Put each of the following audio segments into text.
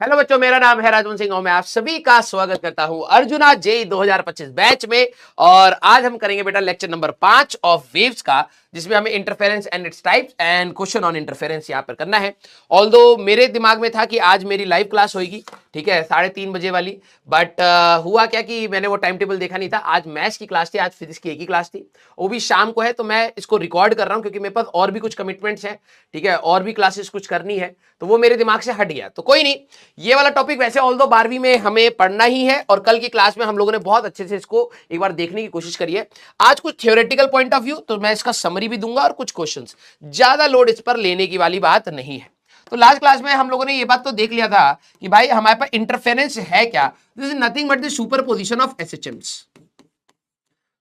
Hello बच्चों, मेरा नाम है राजवंत सिंह और मैं आप सभी का स्वागत करता हूं अर्जुना जेई 2025 बैच में। और आज हम करेंगे बेटा लेक्चर नंबर 5 ऑफ वेव्स का, जिसमें हमें interference and its types and question on interference यहां पर करना है। ऑल्दो मेरे दिमाग में था कि आज मेरी लाइव क्लास होगी, ठीक है, 3:30 बजे वाली। बट हुआ क्या कि मैंने वो टाइम टेबल देखा नहीं था। आज मैथ्स की क्लास थी, आज फिजिक्स की एक ही क्लास थी, वो भी शाम को है। तो मैं इसको रिकॉर्ड कर रहा हूं क्योंकि मेरे पास और भी कुछ कमिटमेंट्स हैं, ठीक है, और भी क्लासेस कुछ करनी है, तो वो मेरे दिमाग से हट गया। तो कोई नहीं, ये वाला टॉपिक वैसे ऑल्दो 12वीं में हमें पढ़ना ही है और कल की क्लास में हम लोगों ने बहुत अच्छे से इसको एक बार देखने की कोशिश करी है। आज कुछ थ्योरेटिकल पॉइंट ऑफ व्यू, तो मैं इसका समरी भी दूंगा और कुछ क्वेश्चंस, ज्यादा लोड इस पर लेने की वाली बात नहीं है। तो लास्ट क्लास में हम लोगों ने ये बात तो देख लिया था कि भाई हमारे पास इंटरफेरेंस है क्या। This is nothing but the superposition of SHMs,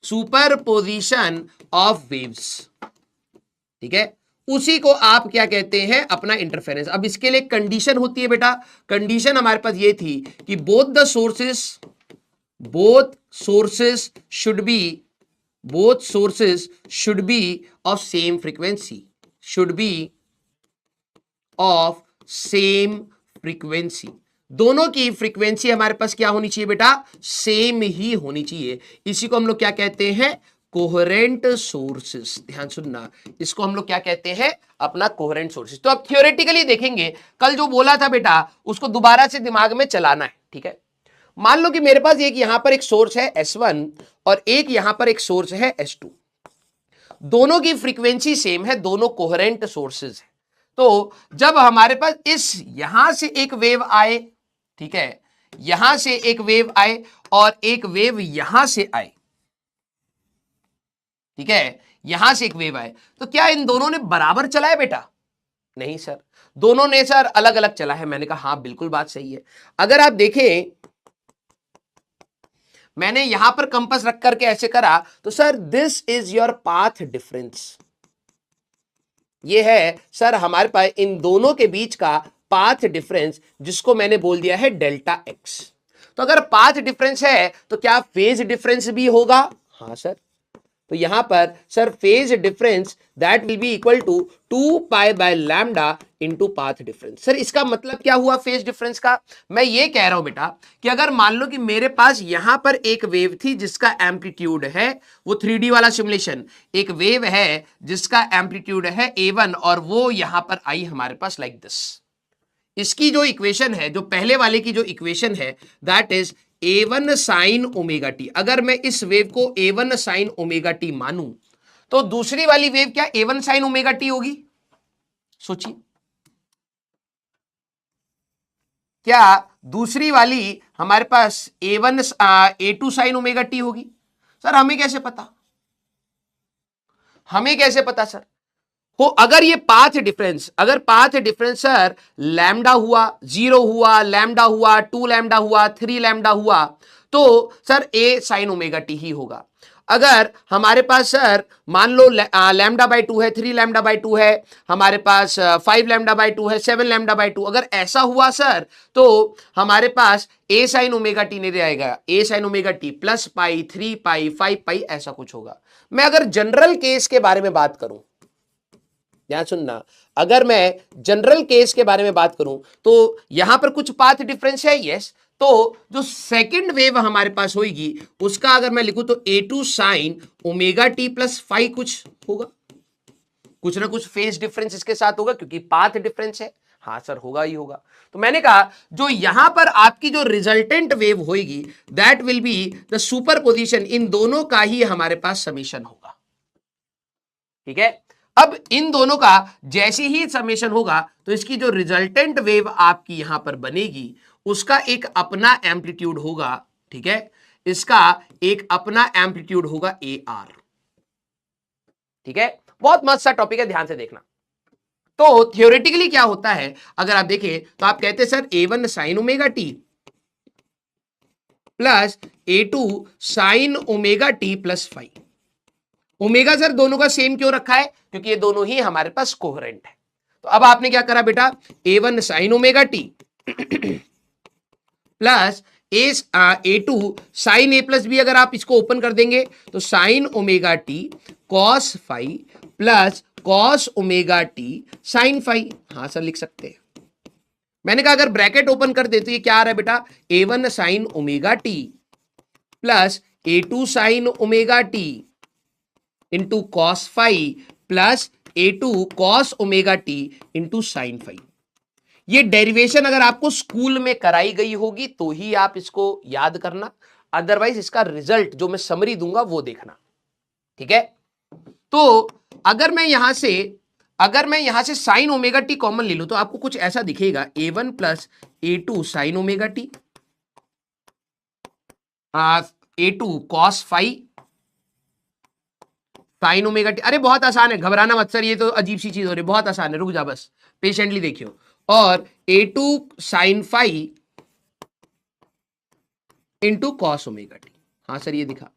superposition of waves, ठीक है। उसी को आप क्या कहते हैं, अपना इंटरफेरेंस। अब इसके लिए कंडीशन होती है बेटा। कंडीशन हमारे पास ये थी कि both sources should be of same frequency, should be of same frequency. दोनों की फ्रीक्वेंसी हमारे पास क्या होनी चाहिए बेटा, सेम ही होनी चाहिए। इसी को हम लोग क्या कहते हैं, कोहेरेंट सोर्सेस। ध्यान सुनना, इसको हम लोग क्या कहते हैं, अपना कोहेरेंट सोर्सेस। तो अब थियोरेटिकली देखेंगे, कल जो बोला था बेटा उसको दोबारा से दिमाग में चलाना है, ठीक है। मान लो कि मेरे पास एक यहां पर एक सोर्स है S1 और एक यहां पर एक सोर्स है S2। दोनों की फ्रीक्वेंसी सेम है, दोनों कोहेरेंट सोर्सेज है। तो जब हमारे पास इस यहां से एक वेव आए, ठीक है, यहां से एक वेव आए और एक वेव यहां से आए, ठीक है, यहां से एक वेव आए, तो क्या इन दोनों ने बराबर चला है बेटा? नहीं सर, दोनों ने सर अलग अलग चला है। मैंने कहा हां बिल्कुल बात सही है। अगर आप देखें, मैंने यहां पर कंपास रख करके ऐसे करा तो sir this is your path difference. ये है सर हमारे पास इन दोनों के बीच का पाथ डिफरेंस, जिसको मैंने बोल दिया है डेल्टा एक्स। तो अगर पाथ डिफरेंस है तो क्या फेज डिफरेंस भी होगा? हाँ सर। तो यहां पर sir phase difference that will be equal to 2 pi by lambda into path difference. Sir इसका मतलब क्या हुआ फेज डिफरेंस का? मैं ये कह रहा हूं बेटा कि अगर मान लो कि मेरे पास यहां पर एक वेव थी जिसका एम्पलीट्यूड है, वो 3D वाला सिमुलेशन, एक वेव है जिसका एम्पलीट्यूड है A1 और वो यहां पर आई हमारे पास लाइक दिस। इसकी जो इक्वेशन है, जो पहले वाले की जो इक्वेशन है, that is A1 sine omega T. अगर मैं इस वेव को A1 साइन ओमेगा टी मानूं तो दूसरी वाली वेव क्या A1 साइन ओमेगा टी होगी? सोचिए, क्या दूसरी वाली हमारे पास A2 साइन ओमेगा टी होगी? सर हमें कैसे पता, हमें कैसे पता सर? हो अगर ये पाथ डिफरेंस, अगर पाथ डिफरेंस सर लैम्डा हुआ, 0 हुआ, लैम्डा हुआ, 2 लैम्डा हुआ, 3 लैम्डा हुआ, तो सर ए साइन ओमेगा टी ही होगा। अगर हमारे पास सर मान लो लैम्डा बाई 2 है, 3 लैम्डा बाई 2 है, हमारे पास 5 लैम्डा बाई 2 है, 7 लैम्डा बाई 2, अगर ऐसा हुआ सर तो हमारे पास ए साइन ओमेगा टी नहीं रहेगा, A sine omega t plus pi, 3 pi, 5 pi, ऐसा कुछ होगा। मैं अगर जनरल केस के बारे में बात करूं, ध्यान सुनना, अगर मैं जनरल केस के बारे में बात करूं तो यहां पर कुछ पाथ डिफरेंस है, यस। तो जो सेकंड वेव हमारे पास होगी उसका अगर मैं लिखूं तो A2 sine omega t plus 5 कुछ होगा, कुछ ना कुछ फेज डिफरेंस इसके साथ होगा क्योंकि पाथ डिफरेंस है। हाँ सर होगा ही होगा। तो मैंने कहा जो यहां पर आपकी जो रिजल्टेंट वेव होगी that will be the superposition, इन दोनों का ही हमारे पास समीशन होगा, ठीक है। अब इन दोनों का जैसे ही समेशन होगा तो इसकी जो रिजल्टेंट वेव आपकी यहां पर बनेगी उसका एक अपना एम्पलीट्यूड होगा, ठीक है, इसका एक अपना एम्पलीट्यूड होगा AR, ठीक है। बहुत मस्त सा टॉपिक है, ध्यान से देखना। तो थियोरेटिकली क्या होता है, अगर आप देखें तो आप कहते हैं sir A1 sine omega t plus A2 sine omega t plus 5। Omega sir दोनों का सेम क्यों रखा है? क्योंकि ये दोनों ही हमारे पास कोहेरेंट है। तो अब आपने क्या करा बेटा, A1 sine omega t plus A2 sine A plus B, अगर आप इसको ओपन कर देंगे तो sine omega t cos 5 plus cos omega t sine 5। हाँ सर लिख सकते हैं। मैंने कहा अगर ब्रैकेट ओपन कर दे तो ये क्या आ रहा है बेटा, A1 sine omega t plus A2 sine omega t into cos phi plus A2 cos omega t into sine phi. ये डेरिवेशन अगर आपको स्कूल में कराई गई होगी तो ही आप इसको याद करना, अदरवाइज इसका रिजल्ट जो मैं समरी दूंगा वो देखना, ठीक है। तो अगर मैं यहां से साइन ओमेगा टी कॉमन ले लूं तो आपको कुछ ऐसा दिखेगा, A1 plus A2 sine omega t, A2 cos phi sine omega t. अरे बहुत आसान है, घबराना मत सर, ये तो अजीब सी चीज हो रही है, बहुत आसान है, रुक जा बस पेशेंटली देखियो। और A2 sine phi into cos omega t. हाँ सर ये दिखा।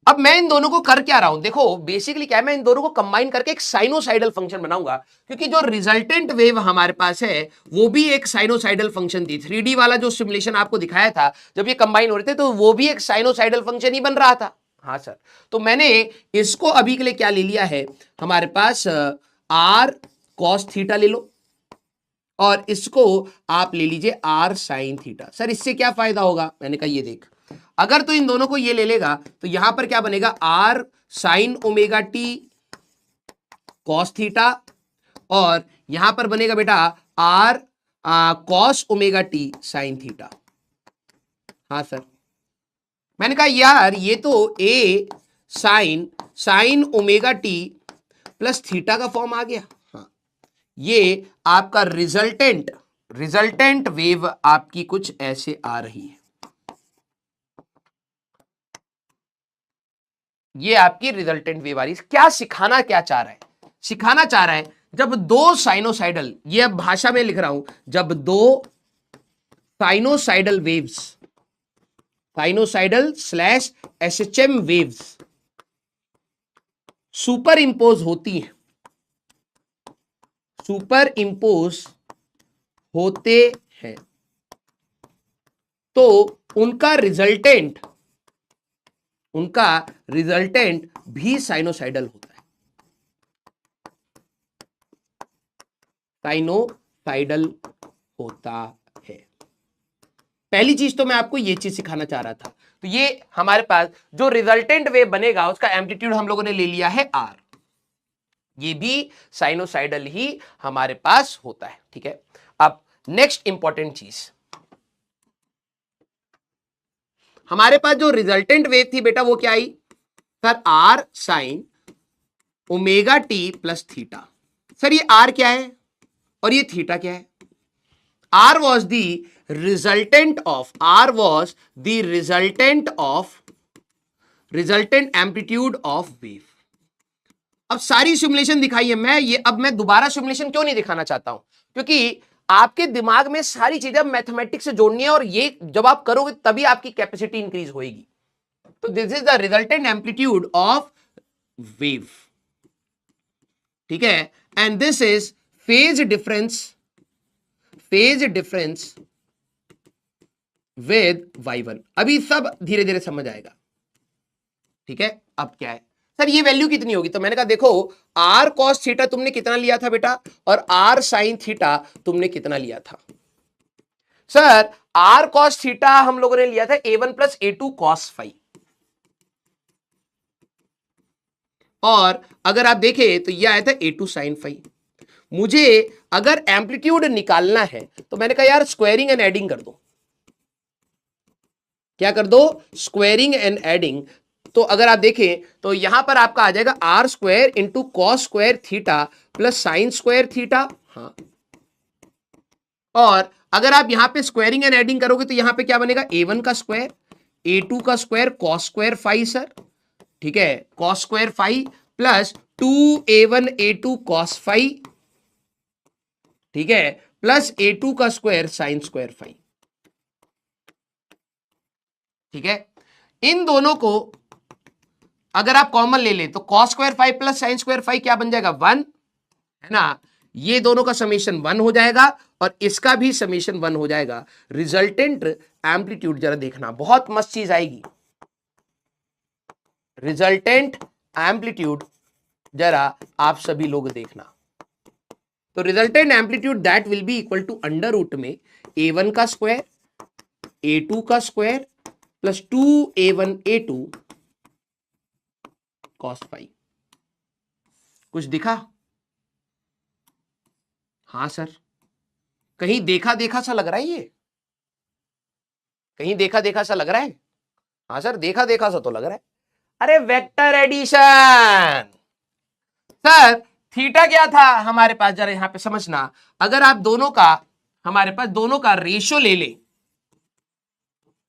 अब मैं इन दोनों को कर क्या रहा हूं, देखो बेसिकली क्या है, मैं इन दोनों को कंबाइन करके एक साइनोसाइडल फंक्शन बनाऊंगा, क्योंकि जो रिजल्टेंट वेव हमारे पास है वो भी एक साइनोसाइडल फंक्शन थी। 3D वाला जो सिमुलेशन आपको दिखाया था, जब ये कंबाइन हो रहे थे तो वो भी एक साइनोसाइडल फंक्शन ही बन रहा था। हाँ सर, तो मैंने इसको अभी के लिए क्या ले लिया है, हमारे पास आर कॉस थीटा ले लो और इसको आप ले लीजिए आर साइन थीटा। सर इससे क्या फायदा होगा, मैंने कहा ये देख, अगर तो इन दोनों को ये ले लेगा तो यहां पर क्या बनेगा, R sine omega t cos theta, और यहां पर बनेगा बेटा R cos omega t sine theta. हाँ सर, मैंने कहा यार ये तो A sine omega t plus theta का फॉर्म आ गया। हाँ, ये आपका रिजल्टेंट वेव आपकी कुछ ऐसे आ रही है, ये आपकी रिजल्टेंट वेव आ रही है। क्या सिखाना क्या चाह रहा है, सिखाना चाह रहा है जब दो साइनोसाइडल, ये अब भाषा में लिख रहा हूं, जब दो sinusoidal waves, sinusoidal slash SHM waves super impose होती हैं, सुपर इंपोज होते हैं, तो उनका रिजल्टेंट भी साइनोसाइडल होता है, साइनोसाइडल होता है। पहली चीज तो मैं आपको ये चीज सिखाना चाह रहा था। तो ये हमारे पास जो रिजल्टेंट वेव बनेगा उसका एम्पलीट्यूड हम लोगों ने ले लिया है आर, ये भी साइनोसाइडल ही हमारे पास होता है, ठीक है। अब नेक्स्ट इंपॉर्टेंट चीज, हमारे पास जो रिजल्टेंट वेव थी बेटा वो क्या आई, sir R sine omega t plus theta. Sir ये आर क्या है और ये थीटा क्या है, R was the resultant amplitude of wave। अब सारी सिमुलेशन दिखाई है, मैं दोबारा सिमुलेशन क्यों नहीं दिखाना चाहता हूं, क्योंकि आपके दिमाग में सारी चीजें मैथमेटिक्स से जोड़नी है और ये जब आप करोगे तभी आपकी कैपेसिटी इंक्रीज होगी। तो this is the resultant amplitude of wave, ठीक है, and this is phase difference with y1। अभी सब धीरे धीरे समझ आएगा, ठीक है। अब क्या है सर, ये वैल्यू कितनी होगी, तो मैंने कहा देखो r cos थीटा तुमने कितना लिया था बेटा और r sin थीटा तुमने कितना लिया था। सर r cos थीटा हम लोगों ने लिया था A1 plus A2 cos phi, और अगर आप देखें तो यह आया था A2 sin फाई। मुझे अगर एम्पलीट्यूड निकालना है तो मैंने कहा यार स्क्वायरिंग एंड एडिंग कर दो, क्या कर दो, स्क्वायरिंग एंड एडिंग। तो अगर आप देखें तो यहां पर आपका आ जाएगा R square into cos square theta plus sine square theta. हाँ, और अगर आप यहां पे स्क्वायरिंग एंड एडिंग करोगे तो यहां पे क्या बनेगा, A1 का स्क्वायर A2 का square cos square phi sir, ठीक है, cos square phi plus 2A1 A2 cos phi, ठीक है, प्लस A2 का स्क्वायर साइन स्क्वायर फाई, ठीक है। इन दोनों को अगर आप कॉमन ले लें तो cos square phi plus sine square phi क्या बन जाएगा, 1 है ना, ये दोनों का समीशन 1 हो जाएगा और इसका भी समीशन 1 हो जाएगा। रिजल्टेंट एम्पलीट्यूड जरा देखना, बहुत मस्त चीज आएगी, रिजल्टेंट एम्पलीट्यूड जरा आप सभी लोग देखना, तो resultant amplitude that will be equal to under root में a1 का स्क्वायर a2 का square plus 2a1 a2 cos phi. कुछ दिखा? हाँ सर, कहीं देखा देखा सा लग रहा है, ये कहीं देखा देखा सा लग रहा है। हाँ सर, देखा देखा सा तो लग रहा है। अरे वेक्टर एडिशन सर, थीटा क्या था हमारे पास, जरा यहां पे समझना। अगर आप दोनों का, हमारे पास दोनों का रेशियो ले ले,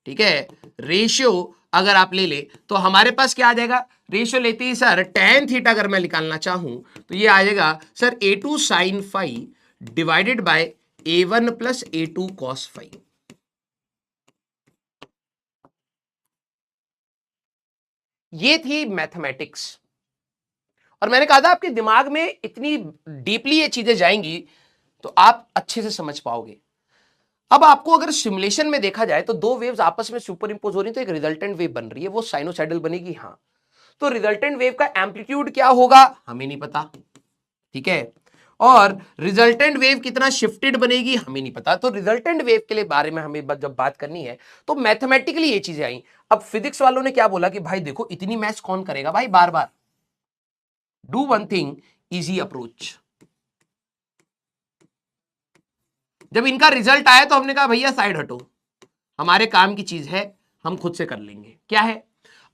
ठीक है, रेशियो अगर आप ले ले तो हमारे पास क्या आ जाएगा, रेशियो लेते ही सर tan थीटा अगर मैं निकालना चाहूं तो ये आ जाएगा sir a2 sin phi divided by a1 plus a2 cos phi. ये थी मैथमेटिक्स, और मैंने कहा था आपके दिमाग में इतनी डीपली ये चीजें जाएंगी तो आप अच्छे से समझ पाओगे। अब आपको अगर सिमुलेशन में देखा जाए तो दो वेव्स आपस में सुपर इंपोज हो रही, तो एक रिजल्टेंट वेव बन रही है, वो साइनोसाइडल बनेगी। हाँ, तो रिजल्टेंट वेव का एम्पलीट्यूड क्या होगा हमें नहीं पता, ठीक है, और रिजल्टेंट वेव कितना शिफ्टेड बनेगी हमें नहीं पता। तो रिजल्टेंट वेव के लिए बारे में हमें जब बात करनी है तो मैथमेटिकली ये चीजें आई। अब फिजिक्स वालों ने क्या बोला कि भाई देखो इतनी मैथ्स कौन करेगा भाई बार बार, do one thing, easy approach. जब इनका रिजल्ट आया तो हमने कहा भैया साइड हटो, हमारे काम की चीज है, हम खुद से कर लेंगे। क्या है,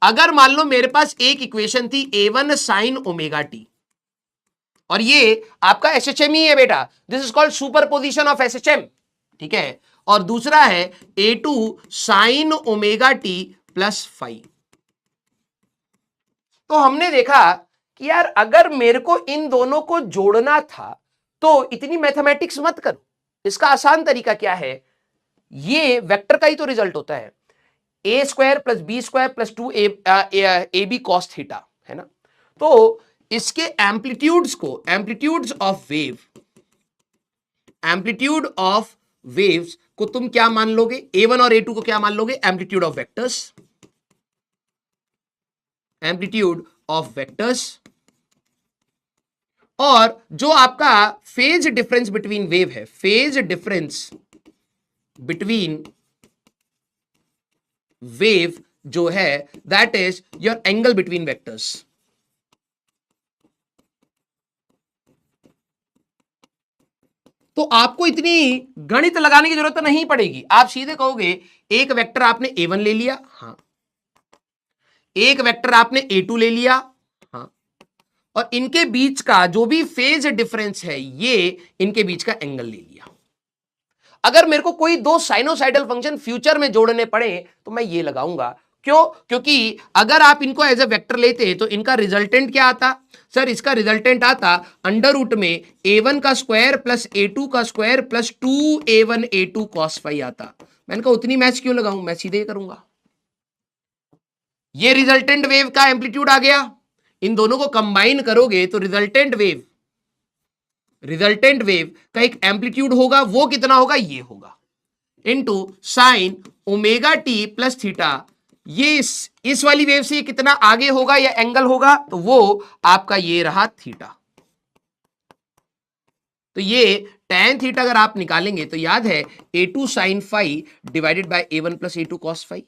अगर मान लो मेरे पास एक इक्वेशन थी a1 साइन ओमेगा टी, और ये आपका एसएचएम ही है बेटा, this is called superposition of SHM, ठीक है, और दूसरा है a2 sine omega t plus five. तो हमने देखा कि यार अगर मेरे को इन दोनों को जोड़ना था तो इतनी मैथमेटिक्स मत करो, इसका आसान तरीका क्या है, ये वेक्टर का ही तो रिजल्ट होता है, A square plus B square plus 2ab cos theta, है ना। तो इसके एम्पलीट्यूड्स को, amplitudes of wave, amplitude of waves को तुम क्या मान लोगे, a1 और a2 को क्या मान लोगे, amplitude of vectors, amplitude of vectors. और जो आपका फेज डिफरेंस बिटवीन वेव है, फेज डिफरेंस बिटवीन वेव जो है that is your angle between vectors. तो आपको इतनी गणित लगाने की जरूरत नहीं पड़ेगी, आप सीधे कहोगे एक वेक्टर आपने a1 ले लिया, हाँ, एक वेक्टर आपने a2 ले लिया, हाँ, और इनके बीच का जो भी फेज डिफरेंस है ये इनके बीच का एंगल ले लिया। अगर मेरे को कोई दो साइनोसाइडल फंक्शन फ्यूचर में जोड़ने पड़े तो मैं ये लगाऊंगा, क्यों, क्योंकि अगर आप इनको एज ए वेक्टर लेते तो इनका रिजल्टेंट क्या आता सर, इसका रिजल्टेंट आता अंडर रूट में a1 का स्क्वायर प्लस a2 का square plus 2a1 a2 cos five आता। मैंने कहा उतनी मैच क्यों लगाऊं, मैं सीधे करूंगा। ये रिजल्टेंट वेव का एम्पलीट्यूड आ गया, इन दोनों को कंबाइन करोगे तो रिजल्टेंट वेव का एक एम्पलीट्यूड होगा, वो कितना होगा, ये होगा into sine omega t plus theta. ये इस वाली वेव से कितना आगे होगा या एंगल होगा, तो वो आपका ये रहा थीटा। तो ये tan थीटा अगर आप निकालेंगे तो याद है a2 sine five divided by a1 plus a2 cos five.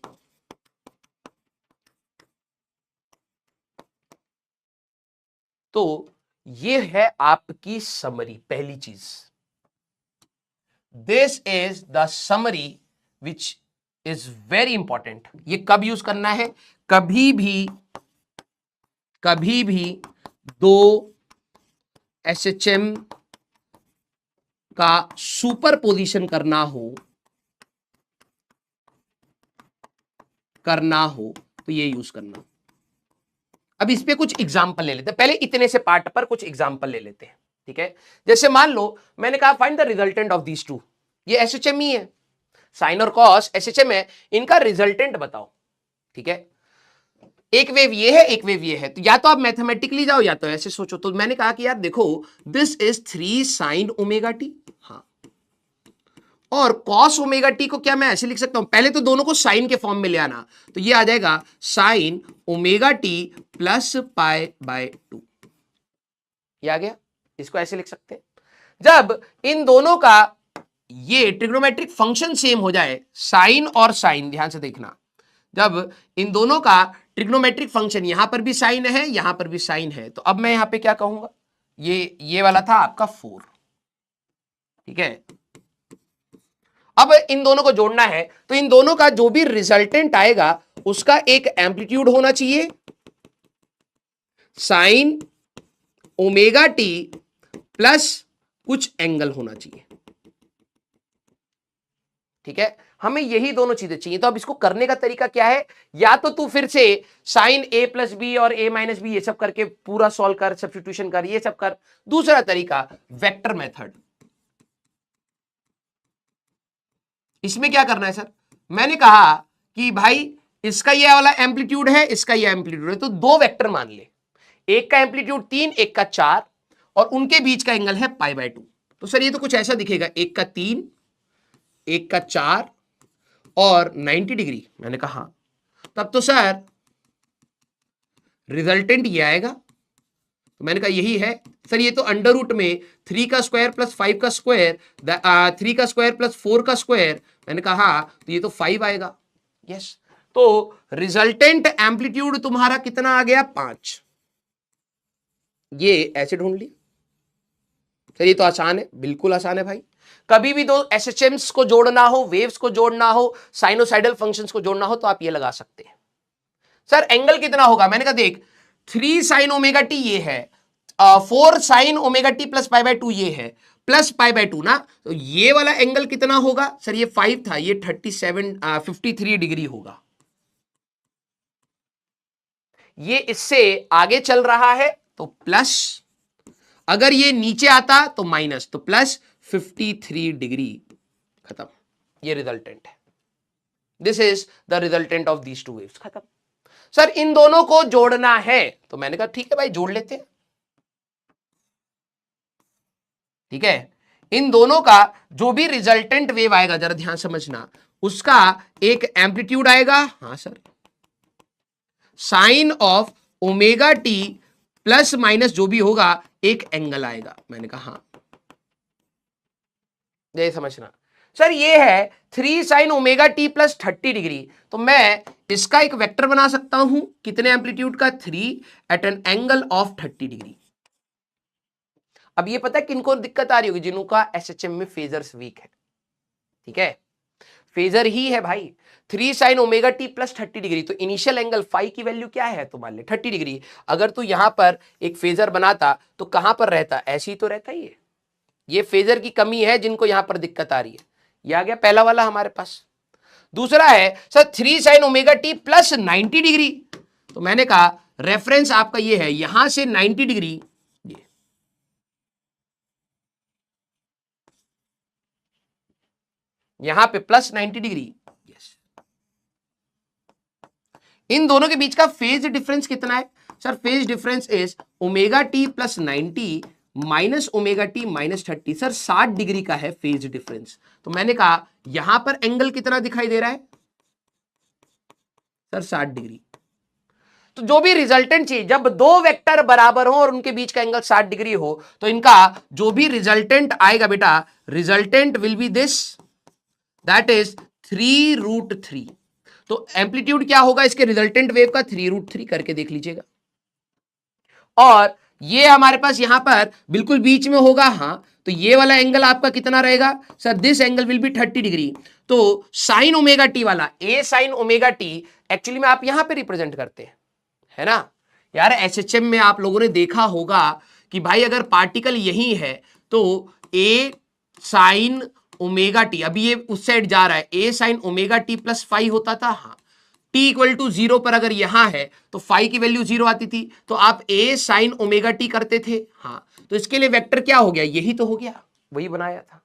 तो ये है आपकी समरी, पहली चीज, this is the summary which is very important. ये कब यूज करना है, कभी भी दो एसएचएम का सुपर पोजिशन करना हो तो ये यूज करना। अब इस पे कुछ एग्जाम्पल ले लेते हैं, पहले इतने से पार्ट पर कुछ एग्जाम्पल ले लेते हैं, ठीक है। जैसे मान लो मैंने कहा find the resultant of these two, ये एसएचएम ही है, साइन और कॉस एसएचएम है, इनका रिजल्टेंट बताओ, ठीक है। एक वेव ये है, एक वेव ये है, तो या तो आप मैथमेटिकली जाओ या तो ऐसे सोचो। तो मैंने कहा कि यार देखो this is 3 sign omega t, हाँ, और कॉस ओमेगा टी को क्या मैं ऐसे लिख सकता हूं, पहले तो दोनों को साइन के फॉर्म में ले आना, तो ये आ जाएगा sign omega t plus pi by 2, ये आ गया, इसको ऐसे लिख सकते हैं। जब इन दोनों का ये ट्रिग्नोमेट्रिक फंक्शन सेम हो जाए, साइन और साइन, ध्यान से देखना, जब इन दोनों का ट्रिग्नोमेट्रिक फंक्शन, यहां पर भी साइन है यहां पर भी साइन है, तो अब मैं यहां पे क्या कहूंगा, ये वाला था आपका 4, ठीक है। अब इन दोनों को जोड़ना है तो इन दोनों का जो भी रिजल्टेंट आएगा उसका एक एम्पलीट्यूड होना चाहिए साइन ओमेगा टी प्लस कुछ एंगल होना चाहिए, ठीक है। हमें यही दोनों चीजें चाहिए। तो अब इसको करने का तरीका क्या है, या तो तू फिर से साइन ए प्लस बी और ए माइनस बी ये सब करके पूरा सॉल्व कर, सब्स्टिट्यूशन कर, ये सब कर। दूसरा तरीका वेक्टर मेथड। इसमें क्या करना है सर, मैंने कहा कि भाई इसका ये वाला एम्पलीट्यूड है, इसका ये एम्पलीट्यूड है, तो दो वेक्टर मान ले, एक का एम्पलीट्यूड 3 एक का 4 और उनके बीच का एंगल है π/2। तो सर ये तो कुछ ऐसा दिखेगा, एक का 3 एक का 4 और 90 डिग्री। मैंने कहा तब तो सर रिजल्टेंट ये आएगा। तो मैंने कहा यही है सर, ये तो अंडर रूट में 3 का स्क्वायर प्लस 5 का स्क्वायर, 3 का स्क्वायर प्लस 4 का स्क्वायर, मैंने कहा तो ये तो 5 आएगा। यस, तो रिजल्टेंट एम्पलीट्यूड तुम्हारा कितना आ गया, 5। ये ऐसे ढूंढ लिया सर, ये तो आसान है, बिल्कुल आसान है भाई। कभी भी दो एसएचएम्स को जोड़ना हो, वेव्स को जोड़ना हो, साइनोसाइडल फंक्शंस को जोड़ना हो तो आप ये लगा सकते हैं। सर एंगल कितना होगा, मैंने कहा देख 3 साइन ओमेगा टी ये है, 4 साइन ओमेगा टी प्लस π/2 ये है, प्लस π/2 ना, तो ये वाला एंगल कितना होगा सर, ये 5 था, ये 53 डिग्री होगा। ये इससे आगे चल रहा है तो प्लस, अगर ये नीचे आता तो माइनस, तो प्लस 53 डिग्री, खत्म। ये रिजल्टेंट है, this is the resultant of these two waves, खत्म। सर इन दोनों को जोड़ना है, तो मैंने कहा ठीक है भाई जोड़ लेते हैं, ठीक है। इन दोनों का जो भी रिजल्टेंट वेव आएगा, जरा ध्यान समझना, उसका एक एम्पलीट्यूड आएगा, हाँ sir, sine of omega t plus minus जो भी होगा एक एंगल आएगा। मैंने कहा हाँ, ये समझना। सर ये है 3 sign omega t plus 30 degree, तो मैं इसका एक वेक्टर बना सकता हूं, कितने एम्पलीट्यूड का, 3 at an angle of 30 degree. अब ये पता है किनको दिक्कत आ रही होगी, जिनका एसएचएम में फेजर्स वीक है, ठीक है, फेजर ही है भाई। 3 sign omega t plus 30 degree, तो इनिशियल एंगल फाई की वैल्यू क्या है, तो मान ले 30 डिग्री। अगर तू यहां पर एक फेजर बनाता तो कहां पर रहता, ऐसे ही तो रहता ही है। ये फेजर की कमी है जिनको यहां पर दिक्कत आ रही है। ये आ गया पहला वाला हमारे पास। दूसरा है sir 3 sign omega t plus 90 degree, तो मैंने कहा रेफरेंस आपका ये है, यहां से 90 डिग्री, ये यहां पे प्लस 90 डिग्री। यस, इन दोनों के बीच का फेज डिफरेंस कितना है sir, phase difference is omega t plus 90 minus omega T minus 30। Sir 60 degree का है फेज डिफरेंस। तो मैंने कहा यहां पर एंगल कितना दिखाई दे रहा है सर, 60 डिग्री। तो जो भी रिजल्टेंट चाहिए, जब दो वेक्टर बराबर हो और उनके बीच का एंगल 60 डिग्री हो, तो इनका जो भी रिजल्टेंट आएगा बेटा, resultant will be this, that is 3√3। तो एम्पलीट्यूड क्या होगा इसके रिजल्टेंट वेव का, 3√3 करके देख लीजिएगा। और ये हमारे पास यहां पर बिल्कुल बीच में होगा, हाँ, तो ये वाला एंगल आपका कितना रहेगा sir, this angle will be 30 degree. तो साइन ओमेगा टी वाला, ए साइन ओमेगा टी एक्चुअली में आप यहां पे रिप्रेजेंट करते हैं, है ना यार। एसएचएम में आप लोगों ने देखा होगा कि भाई अगर पार्टिकल यही है तो ए साइन ओमेगा टी, अभी ये उस साइड जा रहा है, ए साइन ओमेगा टी प्लस 5 होता था, हाँ, टी इक्वल टू 0 पर अगर यहां है तो फाई की वैल्यू 0 आती थी, तो आप ए साइन ओमेगा टी करते थे, हाँ, तो इसके लिए वेक्टर क्या हो गया, यही तो हो गया, वही बनाया था,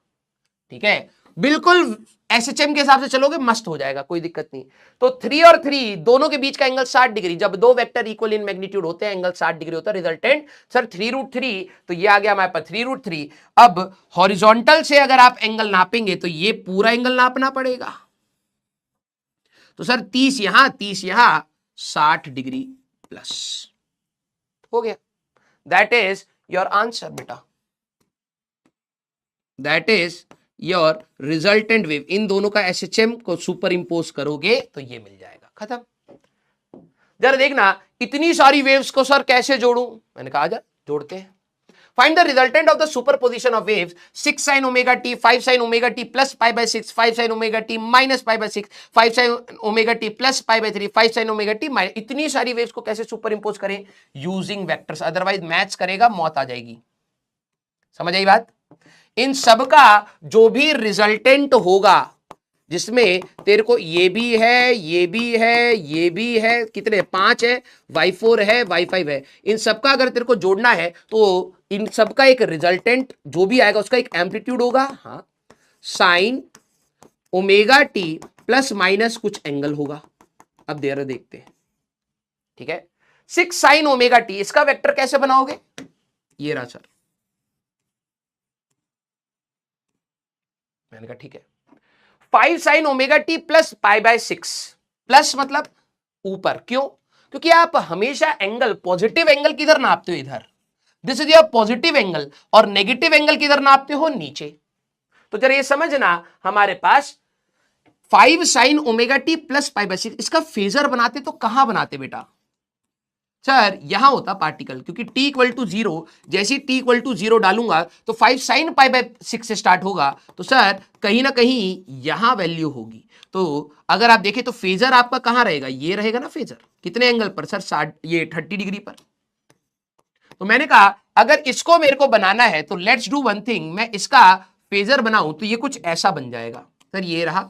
ठीक है। बिल्कुल एसएचएम के हिसाब से चलोगे मस्त हो जाएगा, कोई दिक्कत नहीं। तो 3 और 3 दोनों के बीच का एंगल 60 डिग्री, जब दो वेक्टर इक्वल इन मैग्नीट्यूड होते हैं एंगल 60 डिग्री होता है। रिजल्टेंट सर 3√3, तो ये आ गया हमारे पास 3√3। अब हॉरिजॉन्टल से अगर आप एंगल नापेंगे तो ये पूरा एंगल नापना पड़ेगा, तो सर 30 यहां 30 यहां, 60 डिग्री प्लस हो गया। दैट इज योर आंसर बेटा। That is your resultant wave. इन दोनों का एसएचएम को सुपर इंपोज करोगे तो ये मिल जाएगा, खत्म। जरा देखना इतनी सारी वेव्स को सर कैसे जोड़ूं, मैंने कहा जा जोड़ते हैं। Find the resultant of the superposition of waves 6 sin omega t, 5 sin omega t plus pi by 6, 5 sin omega t minus pi by 6, 5 sin omega t plus pi by 3, 5 sin omega t minus। इतनी सारी waves को कैसे super impose करें? Using vectors, otherwise maths करेगा मौत आ जाएगी। समझ आई बात? इन सब का जो भी रिजल्टेंट होगा, जिसमें तेरे को ये भी है, ये भी है, ये भी है, कितने 5 है, y4 है, y5 है, इन सबका अगर तेरे को जोड़ना है तो इन सबका एक रिजल्टेंट जो भी आएगा उसका एक एम्पलीट्यूड होगा, हाँ, sign omega t plus minus कुछ एंगल होगा। अब देर देखते हैं, ठीक है। 6 साइन ओमेगा टी, इसका वेक्टर कैसे बनाओगे? ये रहा सर, मैंने कहा ठीक है। 5 sign omega t plus pi by 6, plus मतलब ऊपर, क्यों? क्योंकि आप हमेशा एंगल, पॉजिटिव एंगल किधर नापते हो? इधर, this is your positive angle, और नेगेटिव एंगल किधर नापते हो? नीचे। तो जरा ये समझना, हमारे पास 5 sign omega t plus pi by 6, इसका फेजर बनाते तो कहां बनाते बेटा? सर यहां होता पार्टिकल, क्योंकि t इक्वल टू 0, जैसे t इक्वल टू 0 डालूंगा तो 5 साइन पाई बाय 6 से स्टार्ट होगा, तो सर कहीं ना कहीं यहां वैल्यू होगी। तो अगर आप देखें तो फेजर आपका कहां रहेगा? ये रहेगा ना फेजर, कितने एंगल पर सर? 60, ये 30 डिग्री पर। तो मैंने कहा अगर इसको मेरे को बनाना है तो लेट्स डू वन थिंग, मैं इसका फेजर बनाऊं तो ये कुछ ऐसा बन जाएगा सर, ये रहा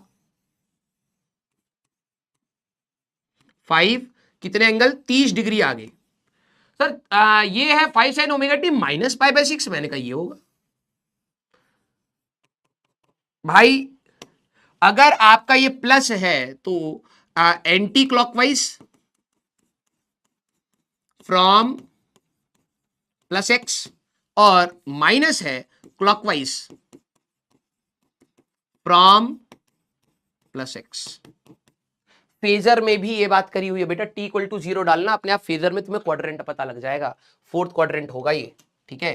5, कितने एंगल? 30 डिग्री आगे। सर ये है 5 sign omega T minus pi by 6, मैंने कहा ये होगा। भाई अगर आपका ये प्लस है तो anti clockwise from plus x, और माइनस है clockwise from plus x. Phasor में भी ये बात करी हुई है बेटा, t इक्वल टू 0 डालना, अपने आप फेजर में तुम्हें क्वाड्रेंट पता लग जाएगा, फोर्थ क्वाड्रेंट होगा ये, ठीक है।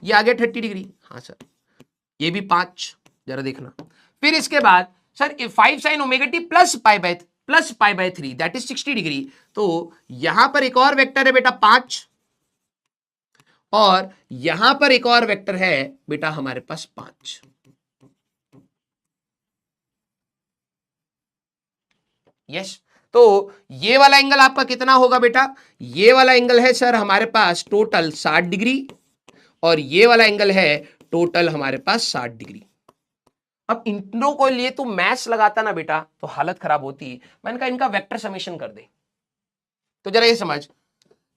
ये आ गया 30 डिग्री, हाँ सर, ये भी 5, जरा देखना। फिर इसके बाद sir 5 sign omega t plus pi by 3, that is 60 degree. तो यहां पर एक और वेक्टर है बेटा 5, और यहां पर एक और वेक्टर है बेटा हमारे पास 5। यस, तो ये वाला एंगल आपका कितना होगा बेटा? ये वाला एंगल है सर हमारे पास टोटल 60 डिग्री, और ये वाला एंगल है टोटल हमारे पास 60 डिग्री। अब इंटरो को लिए तू मैथ्स लगाता ना बेटा तो हालत खराब होती। मैंने कहा इनका वेक्टर समेशन कर दे। तो जरा ये समझ,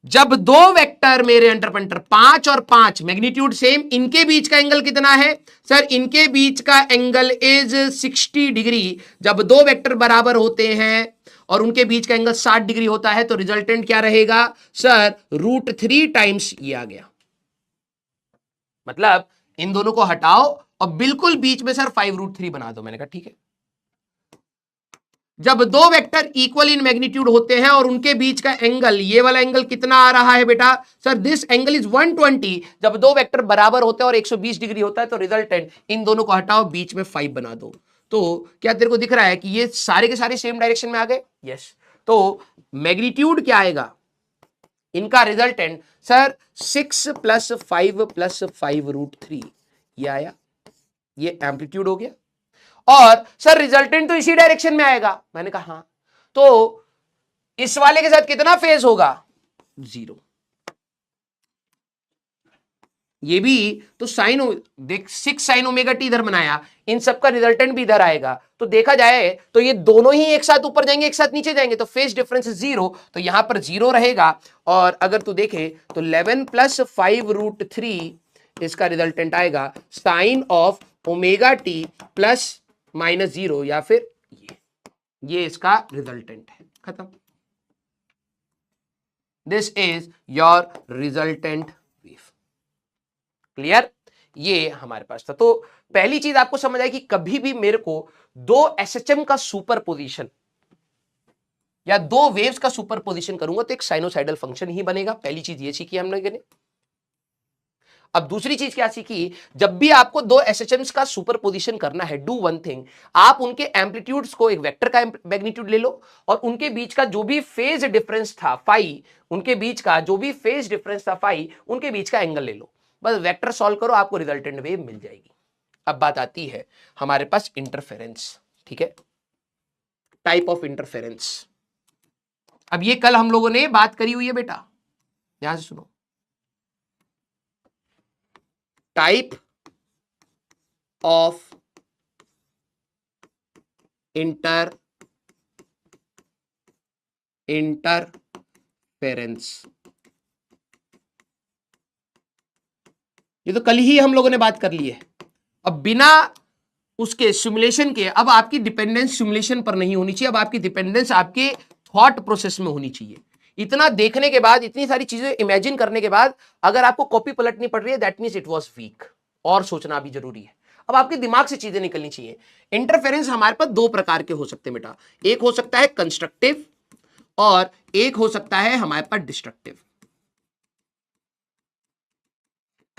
जब दो वेक्टर मेरे अंडर पंटर 5 और 5 मैग्नीट्यूड सेम, इनके बीच का एंगल कितना है सर? इनके बीच का एंगल इज 60 डिग्री। जब दो वेक्टर बराबर होते हैं और उनके बीच का एंगल 60 डिग्री होता है तो रिजल्टेंट क्या रहेगा सर? √3 टाइम्स ये आ गया। मतलब इन दोनों को हटाओ और बिल्कुल बीच में सर 5√3 बना दो। मैंने कहा ठीक है। जब दो वेक्टर इक्वल इन मैग्नीट्यूड होते हैं और उनके बीच का एंगल, ये वाला एंगल कितना आ रहा है बेटा सर? This angle is 120। जब दो वेक्टर बराबर होते हैं और 120 डिग्री होता है तो रिजल्टेंट, इन दोनों को हटाओ, बीच में 5 बना दो। तो क्या तेरे को दिख रहा है कि ये सारे के सारे सेम डायरेक्शन में आ गए? यस। तो मैग्नीट्यूड क्या आएगा इनका? रिजल्टेंट सर 6 + 5 + 5√3 ये आया, ये एम्पलीट्यूड हो गया। और सर रिजल्टेंट तो इसी डायरेक्शन में आएगा। मैंने कहा हाँ। तो इस वाले के साथ कितना फेज होगा? 0। ये भी तो साइन, देख 6 साइन ओमेगा टी इधर बनाया, इन सबका रिजल्टेंट भी इधर आएगा। तो देखा जाए तो ये दोनों ही एक साथ ऊपर जाएंगे, एक साथ नीचे जाएंगे, तो फेज डिफरेंस 0, तो यहां पर 0 रहेगा। और अगर तू देखे तो 11 + 5√3 इसका रिजल्टेंट आएगा साइन ऑफ ओमेगा टी +-0, या फिर ये इसका रिजल्टेंट है। खत्म। This is your resultant wave. Clear? ये हमारे पास था। तो पहली चीज आपको समझ आई कि कभी भी मेरे को दो एसएचएम का सुपरपोजिशन या दो वेव्स का सुपरपोजिशन करूंगा तो एक साइनोसाइडल फंक्शन ही बनेगा। पहली चीज ये सीखी हम लोगों ने। अब दूसरी चीज क्या सीखी, जब भी आपको दो एसएचएम्स का सुपरपोजिशन करना है, डू वन थिंग, आप उनके एम्पलीट्यूड्स को एक वेक्टर का मैग्नीट्यूड ले लो और उनके बीच का जो भी फेज डिफरेंस था फाई, उनके बीच का जो भी फेज डिफरेंस था फाई, उनके बीच का एंगल ले लो, बस वेक्टर सॉल्व करो, आपको रिजल्टेंट वेव मिल जाएगी। अब बात आती है हमारे पास इंटरफेरेंस, ठीक है, टाइप ऑफ इंटरफेरेंस। अब ये कल हम लोगों ने बात करी हुई है बेटा, ध्यान से सुनो। टाइप ऑफ इंटरफेरेंस, ये तो कल ही हम लोगों ने बात कर ली है। अब बिना उसके सिमुलेशन के, अब आपकी डिपेंडेंस सिमुलेशन पर नहीं होनी चाहिए, अब आपकी डिपेंडेंस आपके थॉट प्रोसेस में होनी चाहिए। इतना देखने के बाद, इतनी सारी चीजें इमेजिन करने के बाद अगर आपको कॉपी पलटनी पड़ रही है, that means it was weak, और सोचना भी जरूरी है। अब आपके दिमाग से चीजें निकलनी चाहिए। इंटरफेरेंस हमारे पास दो प्रकार के हो सकते हैं बेटा, एक हो सकता है कंस्ट्रक्टिव और एक हो सकता है हमारे पास डिस्ट्रक्टिव।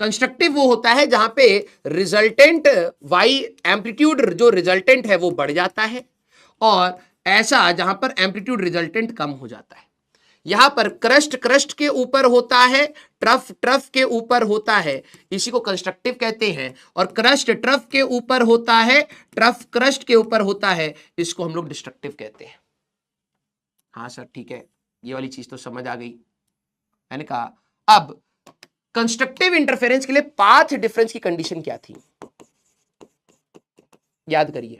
कंस्ट्रक्टिव वो होता है जहां पे रिजल्टेंट वाई एम्पलीट्यूड जो रिजल्टेंट है वो बढ़ जाता है, और ऐसा जहां पर एम्पलीट्यूड रिजल्टेंट कम हो जाता है। यहां पर क्रस्ट के ऊपर होता है, ट्रफ के ऊपर होता है, इसी को कंस्ट्रक्टिव कहते हैं, और क्रस्ट ट्रफ के ऊपर होता है, ट्रफ क्रस्ट के ऊपर होता है, इसको हम लोग डिस्ट्रक्टिव कहते हैं। हाँ सर ठीक है, ये वाली चीज तो समझ आ गई, मैंने कहा। अब कंस्ट्रक्टिव इंटरफेरेंस के लिए पाथ डिफरेंस की कंडीशन क्या थी, याद करिए।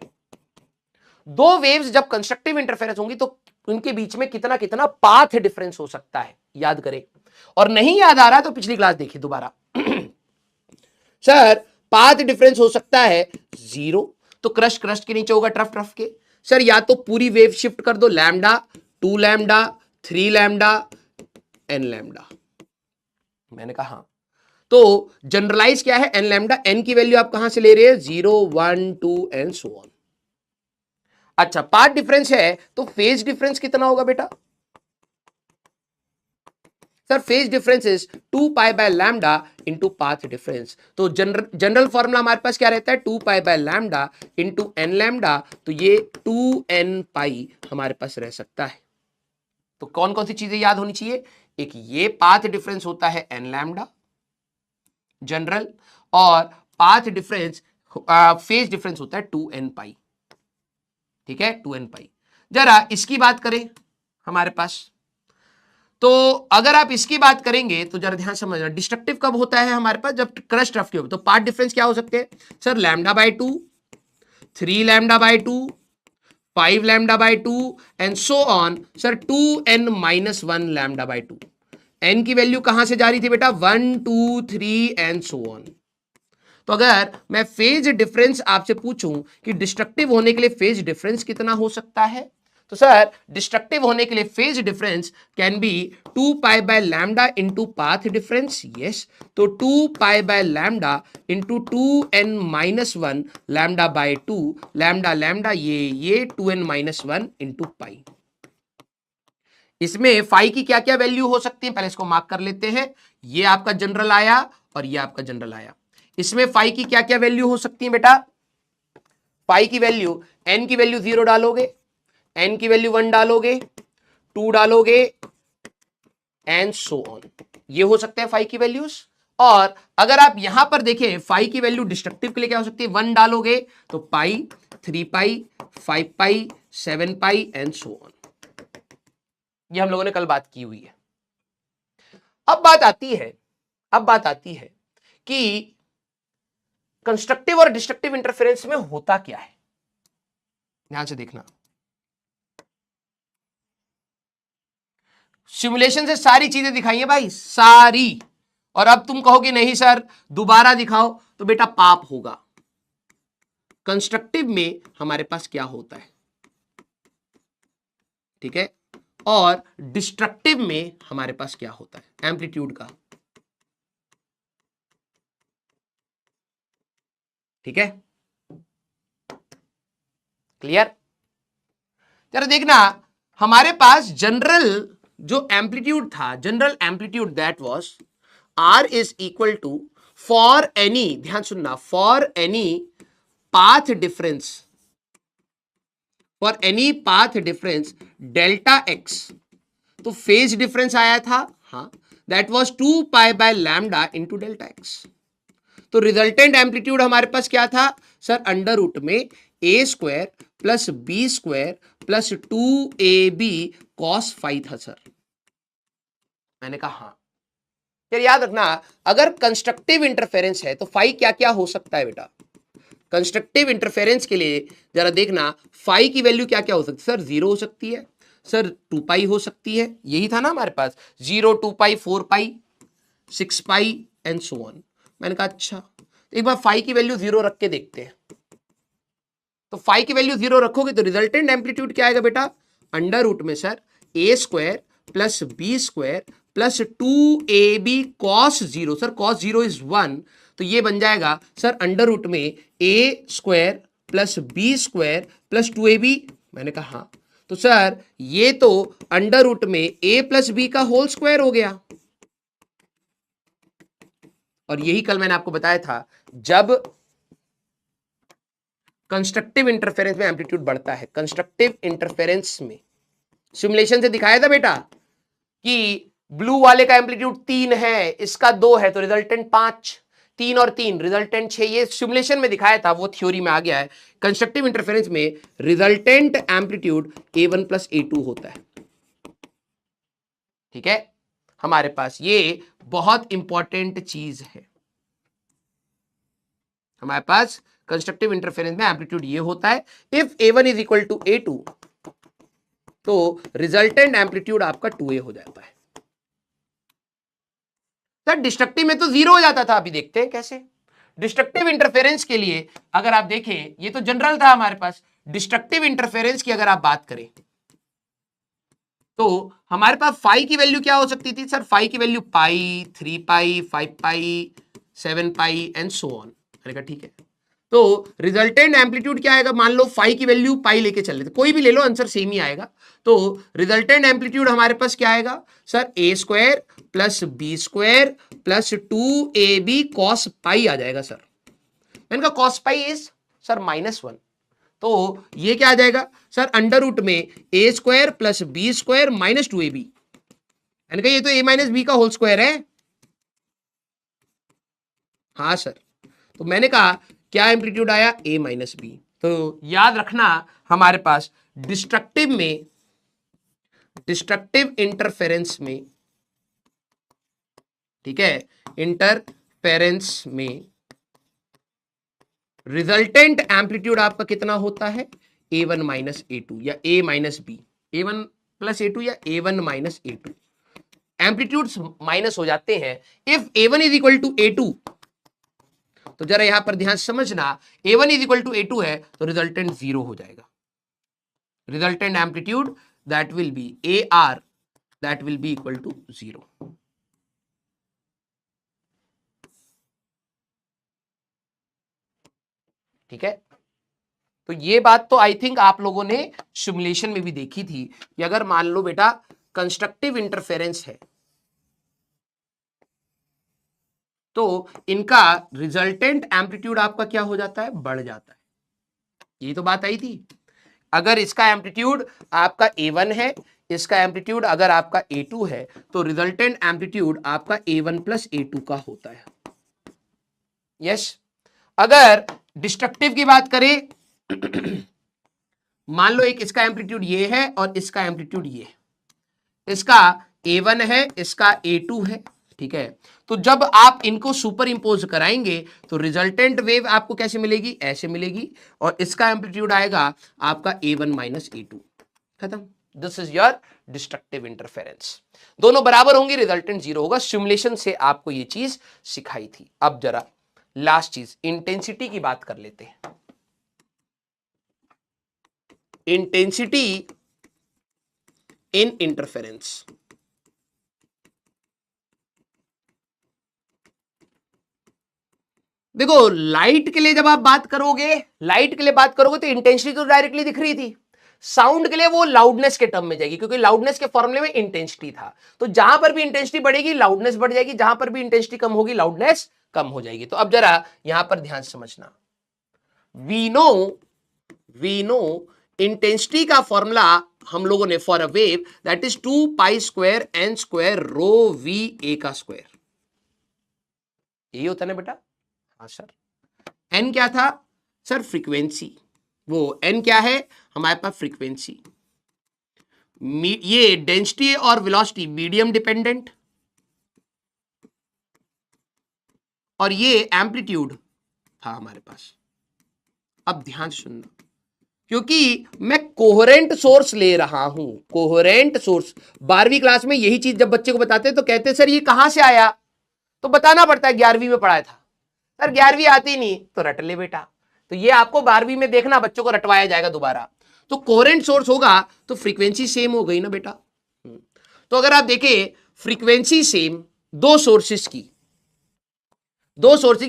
दो वेव्स जब कंस्ट्रक्टिव इंटरफेरेंस होंगी तो उनके बीच में कितना कितना पाथ डिफरेंस हो सकता है, याद करें। और नहीं याद आ रहा तो पिछली क्लास देखिए दोबारा। सर पाथ डिफरेंस हो सकता है 0, तो क्रस्ट के नीचे होगा, ट्रफ के। सर या तो पूरी वेव शिफ्ट कर दो, lambda, 2 lambda, 3 lambda, n lambda. मैंने कहा हाँ। तो जनरलाइज क्या है, n लैम्डा, n की वैल्यू आप कहां से ले रहे हैं, 0 1 2 एंड सो ऑन। अच्छा पाथ डिफरेंस है तो फेज डिफरेंस कितना होगा बेटा, sir phase difference is 2 pi by lambda into path difference. तो जनरल फॉर्मूला हमारे पास क्या रहता है, 2 pi by lambda into N lambda, तो ये 2n पाई हमारे पास रह सकता है। तो कौन कौन सी चीजें याद होनी चाहिए, एक ये पाथ डिफरेंस होता है n लैम्डा जनरल, और पाथ डिफरेंस फेज डिफरेंस होता है 2n पाई, ठीक है, 2n पाई। जरा इसकी बात करें हमारे पास, तो अगर आप इसकी बात करेंगे तो जरा ध्यान समझना, डिस्ट्रक्टिव कब होता है हमारे पास, जब क्रस्ट रफ के हो। तो पाथ डिफरेंस क्या हो सकते हैं sir, lambda by 2, 3 lambda by 2, 5 lambda by 2 and so on. Sir 2n minus 1 lambda by 2, n की वैल्यू कहां से जा रही थी बेटा, 1 2 3 एंड सो ऑन। तो अगर मैं फेज डिफरेंस आपसे पूछूं कि डिस्ट्रक्टिव होने के लिए फेज डिफरेंस कितना हो सकता है, तो सर डिस्ट्रक्टिव होने के लिए phase difference can be 2 pi by lambda into path difference, yes. तो 2 pi by lambda into 2n minus 1 lambda by 2, lambda lambda ये 2n माइनस 1 इंटू पाई। इसमें फाई की क्या क्या वैल्यू हो सकती है, पहले इसको मार्क कर लेते हैं। ये आपका जनरल आया और ये आपका जनरल आया। इसमें फाई की क्या क्या वैल्यू हो सकती है बेटा, फाई की वैल्यू, n की वैल्यू 0 डालोगे, n की वैल्यू 1 डालोगे, 2 डालोगे एंड सो ऑन। ये हो सकते हैं फाई की वैल्यूज। और अगर आप यहां पर देखें फाई की वैल्यू डिस्ट्रक्टिव के लिए क्या हो सकती है, 1 डालोगे तो पाई, 3 pi, 5 pi, 7 pi and so on. ये हम लोगों ने कल बात की हुई है। अब बात आती है कि कंस्ट्रक्टिव और डिस्ट्रक्टिव इंटरफेरेंस में होता क्या है, ध्यान से देखना। सिमुलेशन से सारी चीजें दिखाई है भाई, सारी। और अब तुम कहोगे नहीं सर दोबारा दिखाओ, तो बेटा पाप होगा। कंस्ट्रक्टिव में हमारे पास क्या होता है, ठीक है, और डिस्ट्रक्टिव में हमारे पास क्या होता है, एम्पलीट्यूड का, ठीक है, क्लियर। जरा देखना हमारे पास जनरल जो एम्पलीट्यूड था, general amplitude that was r is equal to for any, ध्यान सुनना, for any path difference, for any path difference delta x, तो फेज डिफरेंस आया था, हाँ, that was 2 pi by lambda into delta x. तो resultant amplitude हमारे पास क्या था सर, अंडर रूट में A square plus B square plus 2ab cos phi था सर। मैंने कहा हाँ। फिर याद रखना, अगर कंस्ट्रक्टिव इंटरफेरेंस है तो फाई क्या क्या हो सकता है बेटा। कंस्ट्रक्टिव इंटरफेरेंस के लिए जरा देखना, फाई की वैल्यू क्या क्या हो सकती है सर, 0 हो सकती है सर, 2 पाई हो सकती है, यही था ना हमारे पास, 0, 2 पाई, 4 पाई, 6 पाई एंड सो ऑन। मैंने कहा अच्छा, एक बार फाई की वैल्यू 0 रख के देखते हैं। तो फाई की वैल्यू 0 रखोगे तो रिजल्टेंट एम्पलीट्यूड क्या आएगा बेटा, अंडर रूट में sir A square plus B square plus 2ab cos 0, sir cos 0 is 1, तो ये बन जाएगा सर अंडर रूट में A square plus B square plus 2ab। मैंने कहा हाँ, तो सर ये तो अंडर रूट में a प्लस बी का होल स्क्वायर हो गया। और यही कल मैंने आपको बताया था, जब कंस्ट्रक्टिव इंटरफेरेंस में एम्पलीट्यूड बढ़ता है, कंस्ट्रक्टिव इंटरफेरेंस में सिमुलेशन से दिखाया था बेटा कि ब्लू वाले का एम्पलीट्यूड 3 है, इसका 2 है, तो रिजल्टेंट 5, 3 और 3 रिजल्टेंट 6, ये सिमुलेशन में दिखाया था, वो थ्योरी में आ गया है। कंस्ट्रक्टिव इंटरफेरेंस में resultant amplitude a1 plus a2 होता है। ठीक है, हमारे पास ये बहुत इंपॉर्टेंट चीज है। हमारे पास कंस्ट्रक्टिव इंटरफेरेंस में एम्पलीट्यूड ये होता है, if a1 is equal to a2 तो रिजल्टेंट एम्पलीट्यूड आपका 2a हो जाता है। सर डिस्ट्रक्टिव में तो 0 हो जाता था, अभी देखते हैं कैसे। डिस्ट्रक्टिव इंटरफेरेंस के लिए अगर आप देखें, ये तो जनरल था हमारे पास, डिस्ट्रक्टिव इंटरफेरेंस की अगर आप बात करें तो हमारे पास फाई की वैल्यू क्या हो सकती थी सर, फाई की value pi, 3 pi, 5 pi, 7 pi and so on. मैंने कहा ठीक है, तो रिजल्टेंट एम्पलीट्यूड क्या आएगा, मान लो फाई की वैल्यू पाई लेके चल लेते, कोई भी ले लो आंसर सेम ही आएगा। तो रिजल्टेंट एम्पलीट्यूड हमारे पास क्या आएगा sir, A square plus B square plus 2ab cos pi आ जाएगा सर। मैंने कहा कॉस पाई इज सर -1, तो ये क्या आ जाएगा सर, अंडर रूट में A square plus B square minus 2ab। मैंने कहा ये तो a माइनस बी का होल स्क्वायर है। हाँ सर, तो मैंने कहा क्या एम्पलीट्यूड आया, a माइनस बी। तो याद रखना हमारे पास डिस्ट्रक्टिव में, डिस्ट्रक्टिव इंटरफेरेंस में, ठीक है, इंटरफेरेंस में रिजल्टेंट एम्पलीट्यूड आपका कितना होता है, a1 माइनस a2 या a minus B, a1 plus a2 या a1 minus a2। Amplitudes minus हो जाते हैं if a1 is equal to a2। तो जरा यहां पर ध्यान समझना, a1 is equal to a2 है तो रिजल्टेंट 0 हो जाएगा। Resultant amplitude that will be AR, that will be equal to 0। ठीक है, तो ये बात तो आई थिंक आप लोगों ने सिमुलेशन में भी देखी थी कि अगर मान लो बेटा कंस्ट्रक्टिव इंटरफेरेंस है तो इनका रिजल्टेंट एम्पलीट्यूड आपका क्या हो जाता है, बढ़ जाता है। यही तो बात आई थी। अगर इसका एम्पलीट्यूड आपका a1 है, इसका एम्पलीट्यूड अगर आपका a2 है, तो रिजल्टेंट एम्पलीट्यूड आपका a1 प्लस a2 का होता है। यस, अगर डिस्ट्रक्टिव की बात करें मान लो एक इसका एम्पलीट्यूड ये है और इसका एम्पलीट्यूड ये है, इसका a1 है, इसका a2 है, ठीक है, तो जब आप इनको सुपर इंपोज कराएंगे तो रिजल्टेंट वेव आपको कैसे मिलेगी, ऐसे मिलेगी, और इसका एम्पलीट्यूड आएगा आपका a1 माइनस a2, खत्म। This is your destructive interference. दोनों बराबर होंगे, रिजल्टेंट 0 होगा। सिमुलेशन से आपको ये चीज सिखाई थी। अब जरा लास्ट चीज इंटेंसिटी की बात कर लेते हैं। इंटेंसिटी इन इंटरफेरेंस, देखो लाइट के लिए जब आप बात करोगे, लाइट के लिए बात करोगे तो इंटेंसिटी तो डायरेक्टली दिख रही थी। साउंड के लिए वो लाउडनेस के टर्म में जाएगी, क्योंकि लाउडनेस के फॉर्मूले में इंटेंसिटी था। तो जहां पर भी इंटेंसिटी बढ़ेगी लाउडनेस बढ़ जाएगी, जहां पर भी इंटेंसिटी कम होगी लाउडनेस कम हो जाएगी। तो अब जरा यहां पर ध्यान से समझना, वी नो इंटेंसिटी का फॉर्मूला हम लोगों ने for a wave that is 2 pi square n square rho v A का स्क्वायर, यही होता है ना बेटा? हाँ सर। एन क्या था सर? फ्रीक्वेंसी। वो एन क्या है हमारे पास? फ्रीक्वेंसी। ये डेंसिटी और वेलोसिटी मीडियम डिपेंडेंट, और ये एम्पलीट्यूड था हमारे पास। अब ध्यान से सुनना, क्योंकि मैं कोहेरेंट सोर्स ले रहा हूं, कोहेरेंट सोर्स। 12वीं क्लास में यही चीज जब बच्चे को बताते हैं तो कहते हैं सर ये कहां से आया, तो बताना पड़ता है 11वीं में पढ़ाया था। सर 11वीं आती नहीं तो रट ले बेटा। तो ये आपको 12वीं में देखना, बच्चों को रटवाया जाएगा दोबारा। तो कोहेरेंट सोर्स होगा तो फ्रीक्वेंसी सेम हो गई ना बेटा। तो अगर आप देखें फ्रीक्वेंसी सेम, दो सोर्सेस की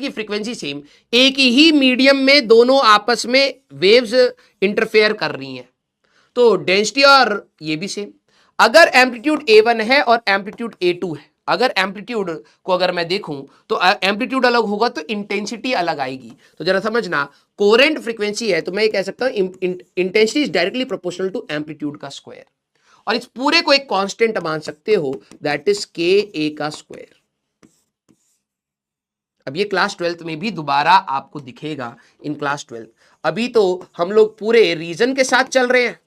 फ्रीक्वेंसी सेम, एक ही मीडियम में दोनों आपस में वेव्स इंटरफेयर कर रही हैं, तो डेंसिटी और ये भी सेम। अगर एम्पलीट्यूड A1 है और एम्पलीट्यूड A2 है, अगर एम्पलीट्यूड को अगर मैं देखूं तो एम्पलीट्यूड अलग होगा तो इंटेंसिटी अलग आएगी। तो जरा समझना, कोहेरेंट फ्रीक्वेंसी है तो मैं ये कह सकता हूं intensity is directly proportional to amplitude का स्क्वायर, और इस पूरे को एक कांस्टेंट मान सकते हो दैट इज KA का स्क्वायर। अब ये क्लास 12th में भी दोबारा आपको दिखेगा इन क्लास 12th। अभी तो हम लोग पूरे रीजन के साथ चल रहे हैं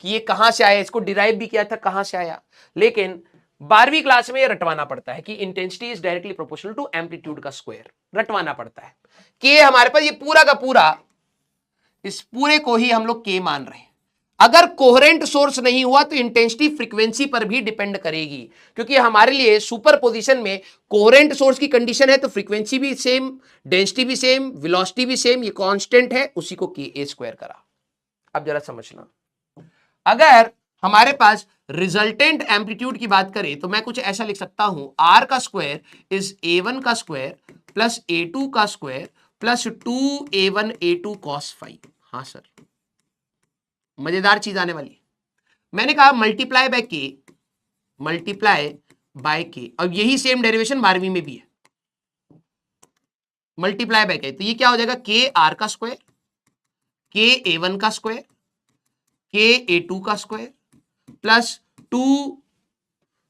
कि ये कहां से आया, इसको डिराइव भी किया था कहां से आया, लेकिन 12वीं क्लास में ये रटवाना पड़ता है कि intensity is directly proportional to amplitude का स्क्वायर, रटवाना पड़ता है। के हमारे पास ये पूरा का पूरा, इस पूरे को ही हम लोग के मान रहे हैं। अगर कोहेरेंट सोर्स नहीं हुआ तो इंटेंसिटी फ्रीक्वेंसी पर भी डिपेंड करेगी, क्योंकि हमारे लिए सुपर पोजिशन में कोहेरेंट सोर्स की कंडीशन है तो फ्रीक्वेंसी भी सेम, डेंसिटी भी सेम, वेलोसिटी भी सेम, ये कांस्टेंट है, उसी को KA स्क्वायर करा। अब जरा समझना, अगर हमारे पास रिजल्टेंट एम्पलीट्यूड की बात करें तो मैं कुछ ऐसा लिख सकता हूं, R का स्क्वायर इज A1 का स्क्वायर प्लस A2 का square plus 2A1 A2 cos phi. हाँ सर, मजेदार चीज आने वाली। मैंने कहा मल्टीप्लाई बाय के, अब यही सेम डेरिवेशन 12वीं में भी है, मल्टीप्लाई बाय के, तो ये क्या हो जाएगा? KR का स्क्वायर, KA1 का स्क्वायर, KA2 का स्क्वायर प्लस 2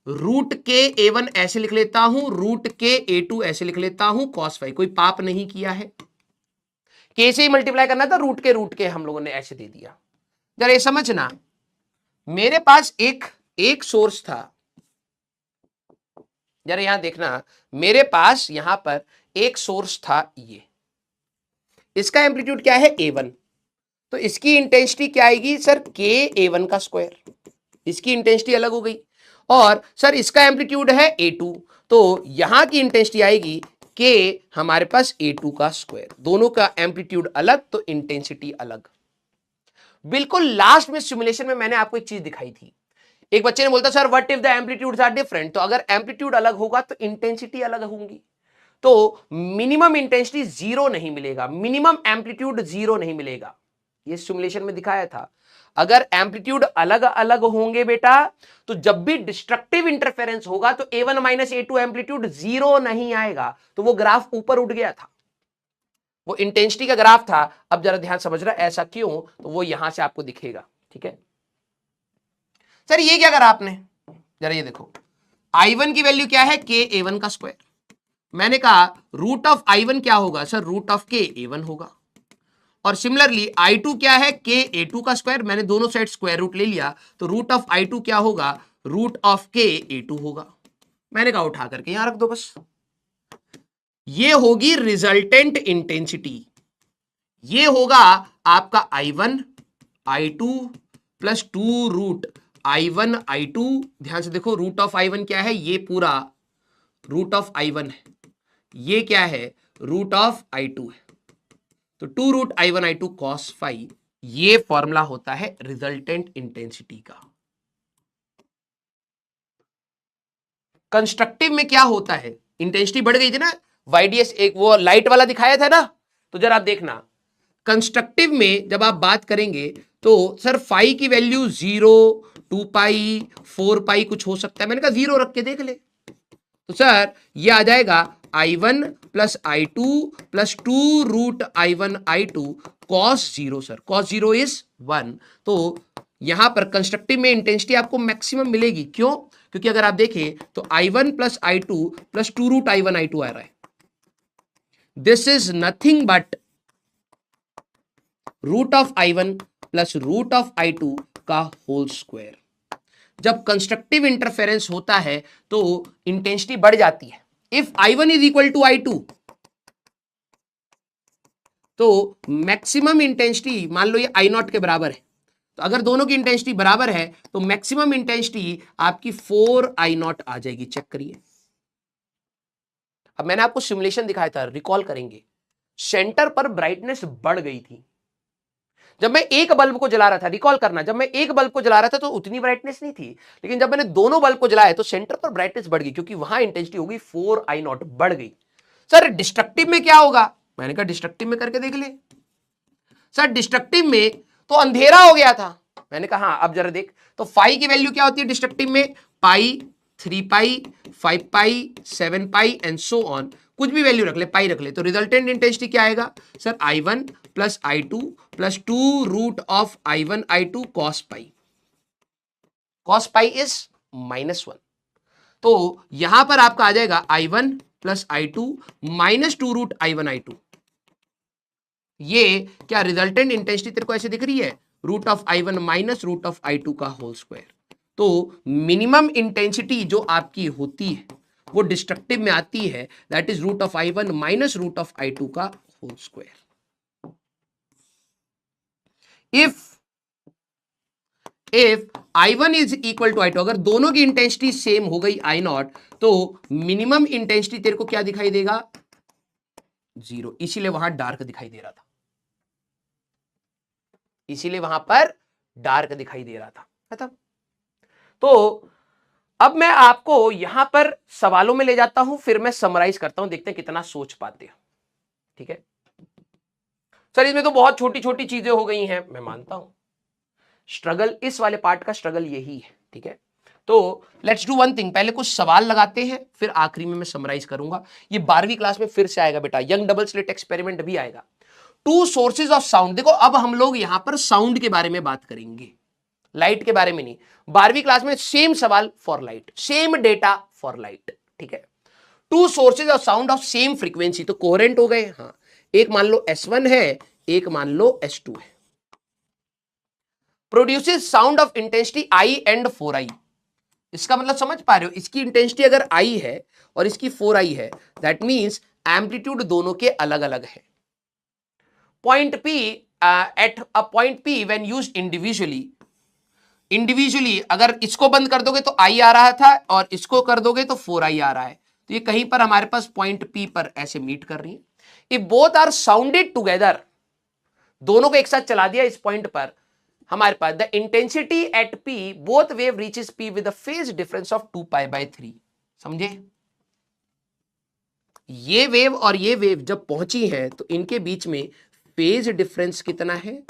रूट KA1 ऐसे लिख लेता हूं, रूट KA2 ऐसे लिख लेता हूं, cos फाई। कोई पाप नहीं किया है, K से ही मल्टीप्लाई करना था, रूट के हम लोगों ने ऐसे दे दिया। जरा ये समझना, मेरे पास एक सोर्स था, जरा यहां देखना, मेरे पास यहां पर एक सोर्स था, ये इसका एम्पलीट्यूड क्या है? A1, तो इसकी इंटेंसिटी क्या आएगी सर? KA1 का स्क्वायर, इसकी इंटेंसिटी अलग हो गई, और सर इसका एम्पलीट्यूड है A2, तो यहां की इंटेंसिटी आएगी K हमारे पास A2 का स्क्वायर, दोनों का एम्पलीट्यूड अलग तो इंटेंसिटी अलग। बिल्कुल लास्ट में सिमुलेशन में मैंने आपको एक चीज दिखाई थी, एक बच्चे ने बोलता sir what if the amplitudes are different, तो अगर एम्पलीट्यूड अलग होगा तो इंटेंसिटी अलग होगी, तो मिनिमम इंटेंसिटी 0 नहीं मिलेगा, मिनिमम एम्पलीट्यूड 0 नहीं मिलेगा। ये सिमुलेशन में दिखाया था, अगर एम्पलीट्यूड अलग अलग होंगे बेटा तो जब भी डिस्ट्रक्टिव इंटरफेरेंस होगा तो A1 माइनस A2 एम्पलीट्यूड 0 नहीं आएगा, तो वो ग्राफ ऊपर उठ गया था, वो इंटेंसिटी का ग्राफ था। अब जरा ध्यान समझ रहा है ऐसा क्यों, तो वो यहां से आपको दिखेगा, ठीक है। सर ये क्या करा आपने, जरा ये देखो, I1 की वैल्यू क्या है? KA1 का स्क्वायर, मैंने कहा रूट ऑफ I1 क्या होगा सर? रूट ऑफ KA1 होगा, और सिमिलरली I2 क्या है? KA2 का स्क्वायर, मैंने दोनों साइड स्क्वायर रूट ले लिया, तो रूट ऑफ I2 क्या होगा? रूट ऑफ KA2 होगा। मैंने कहा उठा करके यहां रख दो बस, ये होगी रिजल्टेंट इंटेंसिटी, ये होगा आपका I1 I2 plus 2 root I1 I2। ध्यान से देखो, रूट ऑफ I1 क्या है? ये पूरा रूट ऑफ I1 है, ये क्या है? रूट ऑफ I2 है, तो 2 root I1 I2 cos phi, ये फॉर्मूला होता है रिजल्टेंट इंटेंसिटी का। कंस्ट्रक्टिव में क्या होता है? इंटेंसिटी बढ़ गई थी ना, YDS एक वो लाइट वाला दिखाया था ना, तो जरा आप देखना, कंस्ट्रक्टिव में जब आप बात करेंगे तो सर फाई की वैल्यू 0, 2 पाई, 4 पाई कुछ हो सकता है, मैंने कहा 0 रख के देख ले, तो सर ये आ जाएगा I1 plus I2 plus 2√I1 I2 cos 0 sir, cos 0 is 1। तो यहां पर कंस्ट्रक्टिव में इंटेंसिटी आपको मैक्सिमम मिलेगी। क्यों? क्योंकि अगर आप देखें तो I1 plus I2 plus 2√I1 I2 आ रहा है। This is nothing but root of I1 plus root of I2 का होल स्क्वायर। जब कंस्ट्रक्टिव इंटरफेरेंस होता है तो इंटेंसिटी बढ़ जाती है। If I1 is equal to I2 तो मैक्सिमम इंटेंसिटी मान लो ये I0 के बराबर है, तो अगर दोनों की इंटेंसिटी बराबर है तो मैक्सिमम इंटेंसिटी आपकी 4I0 आ जाएगी। चेक करिए। अब मैंने आपको सिमुलेशन दिखाया था, रिकॉल करेंगे, सेंटर पर ब्राइटनेस बढ़ गई थी जब मैं एक बल्ब को जला रहा था। रिकॉल करना, जब मैं एक बल्ब को जला रहा था तो उतनी ब्राइटनेस नहीं थी, लेकिन जब मैंने दोनों बल्ब को जलाया तो सेंटर पर ब्राइटनेस बढ़ गई, क्योंकि वहां इंटेंसिटी हो गई 4I0 बढ़ गई। सर डिस्ट्रक्टिव में क्या होगा? मैंने कहा डिस्ट्रक्टिव में करके देख ले। सर डिस्ट्रक्टिव में तो अंधेरा हो गया था। मैंने कहा हाँ, अब जरा देख तो फाई की वैल्यू क्या होती है डिस्ट्रक्टिव में? पाई, 3 pi, 5 pi, 7 pi and so on. कुछ भी वैल्यू रख ले, पाई रख ले, तो रिजल्टेंट इंटेंसिटी क्या आएगा sir? I1 plus I2 plus 2√I1 I2 cos pi. cos pi is -1। तो यहां पर आपका आ जाएगा I1 plus I2 minus 2√I1 I2। ये क्या रिजल्टेंट इंटेंसिटी तेरे को ऐसे दिख रही है? Root of I1 minus root of I2 का होल स्क्वायर। तो मिनिमम इंटेंसिटी जो आपकी होती है वो डिस्ट्रक्टिव में आती है, that is root of I1 minus root of I2 का whole square. If I1 is equal to I2, अगर दोनों की इंटेंसिटी सेम हो गई I0, तो मिनिमम इंटेंसिटी तेरे को क्या दिखाई देगा? 0। इसीलिए वहां डार्क दिखाई दे रहा था, इसीलिए वहां पर डार्क दिखाई दे रहा था। खत्म। तो अब मैं आपको यहां पर सवालों में ले जाता हूं, फिर मैं समराइज करता हूं, देखते हैं कितना सोच पाते हो। ठीक है सर, इसमें तो बहुत छोटी छोटी चीजें हो गई हैं, मैं मानता हूं। स्ट्रगल, इस वाले पार्ट का स्ट्रगल यही है। ठीक है, तो लेट्स डू वन थिंग, पहले कुछ सवाल लगाते हैं, फिर आखिरी में मैं समराइज करूंगा। ये 12वीं क्लास में फिर से आएगा बेटा, यंग डबल स्लिट एक्सपेरिमेंट भी आएगा। Two sources of sound. देखो अब हम लोग यहां पर साउंड के बारे में बात करेंगे, लाइट के बारे में नहीं। 12वीं क्लास में सेम सवाल for light, same data for light. ठीक है, two sources of sound of same frequency, तो कोहेरेंट हो गए। हाँ, एक मान लो S1 है, एक मान लो S2 है। Produces sound of intensity I and 4I। इसका मतलब समझ पा रहे हो, इसकी इंटेंसिटी अगर I है और इसकी 4I है, दैट मींस एम्पलीट्यूड दोनों के अलग अलग है। Point P at a point P when used individually अगर इसको बंद कर दोगे तो I आ रहा था और इसको कर दोगे तो 4I आ रहा है, तो ये कहीं पर हमारे पास पॉइंट P पर ऐसे मीट कर रही है। If both are sounded together, दोनों को एक साथ चला दिया इस पॉइंट पर, हमारे पास the intensity at P both wave reaches P with a phase difference of 2π/3। समझे? ये वेव और ये वेव जब पहुंची है तो इनके बीच में फेज डिफरेंस कितना है?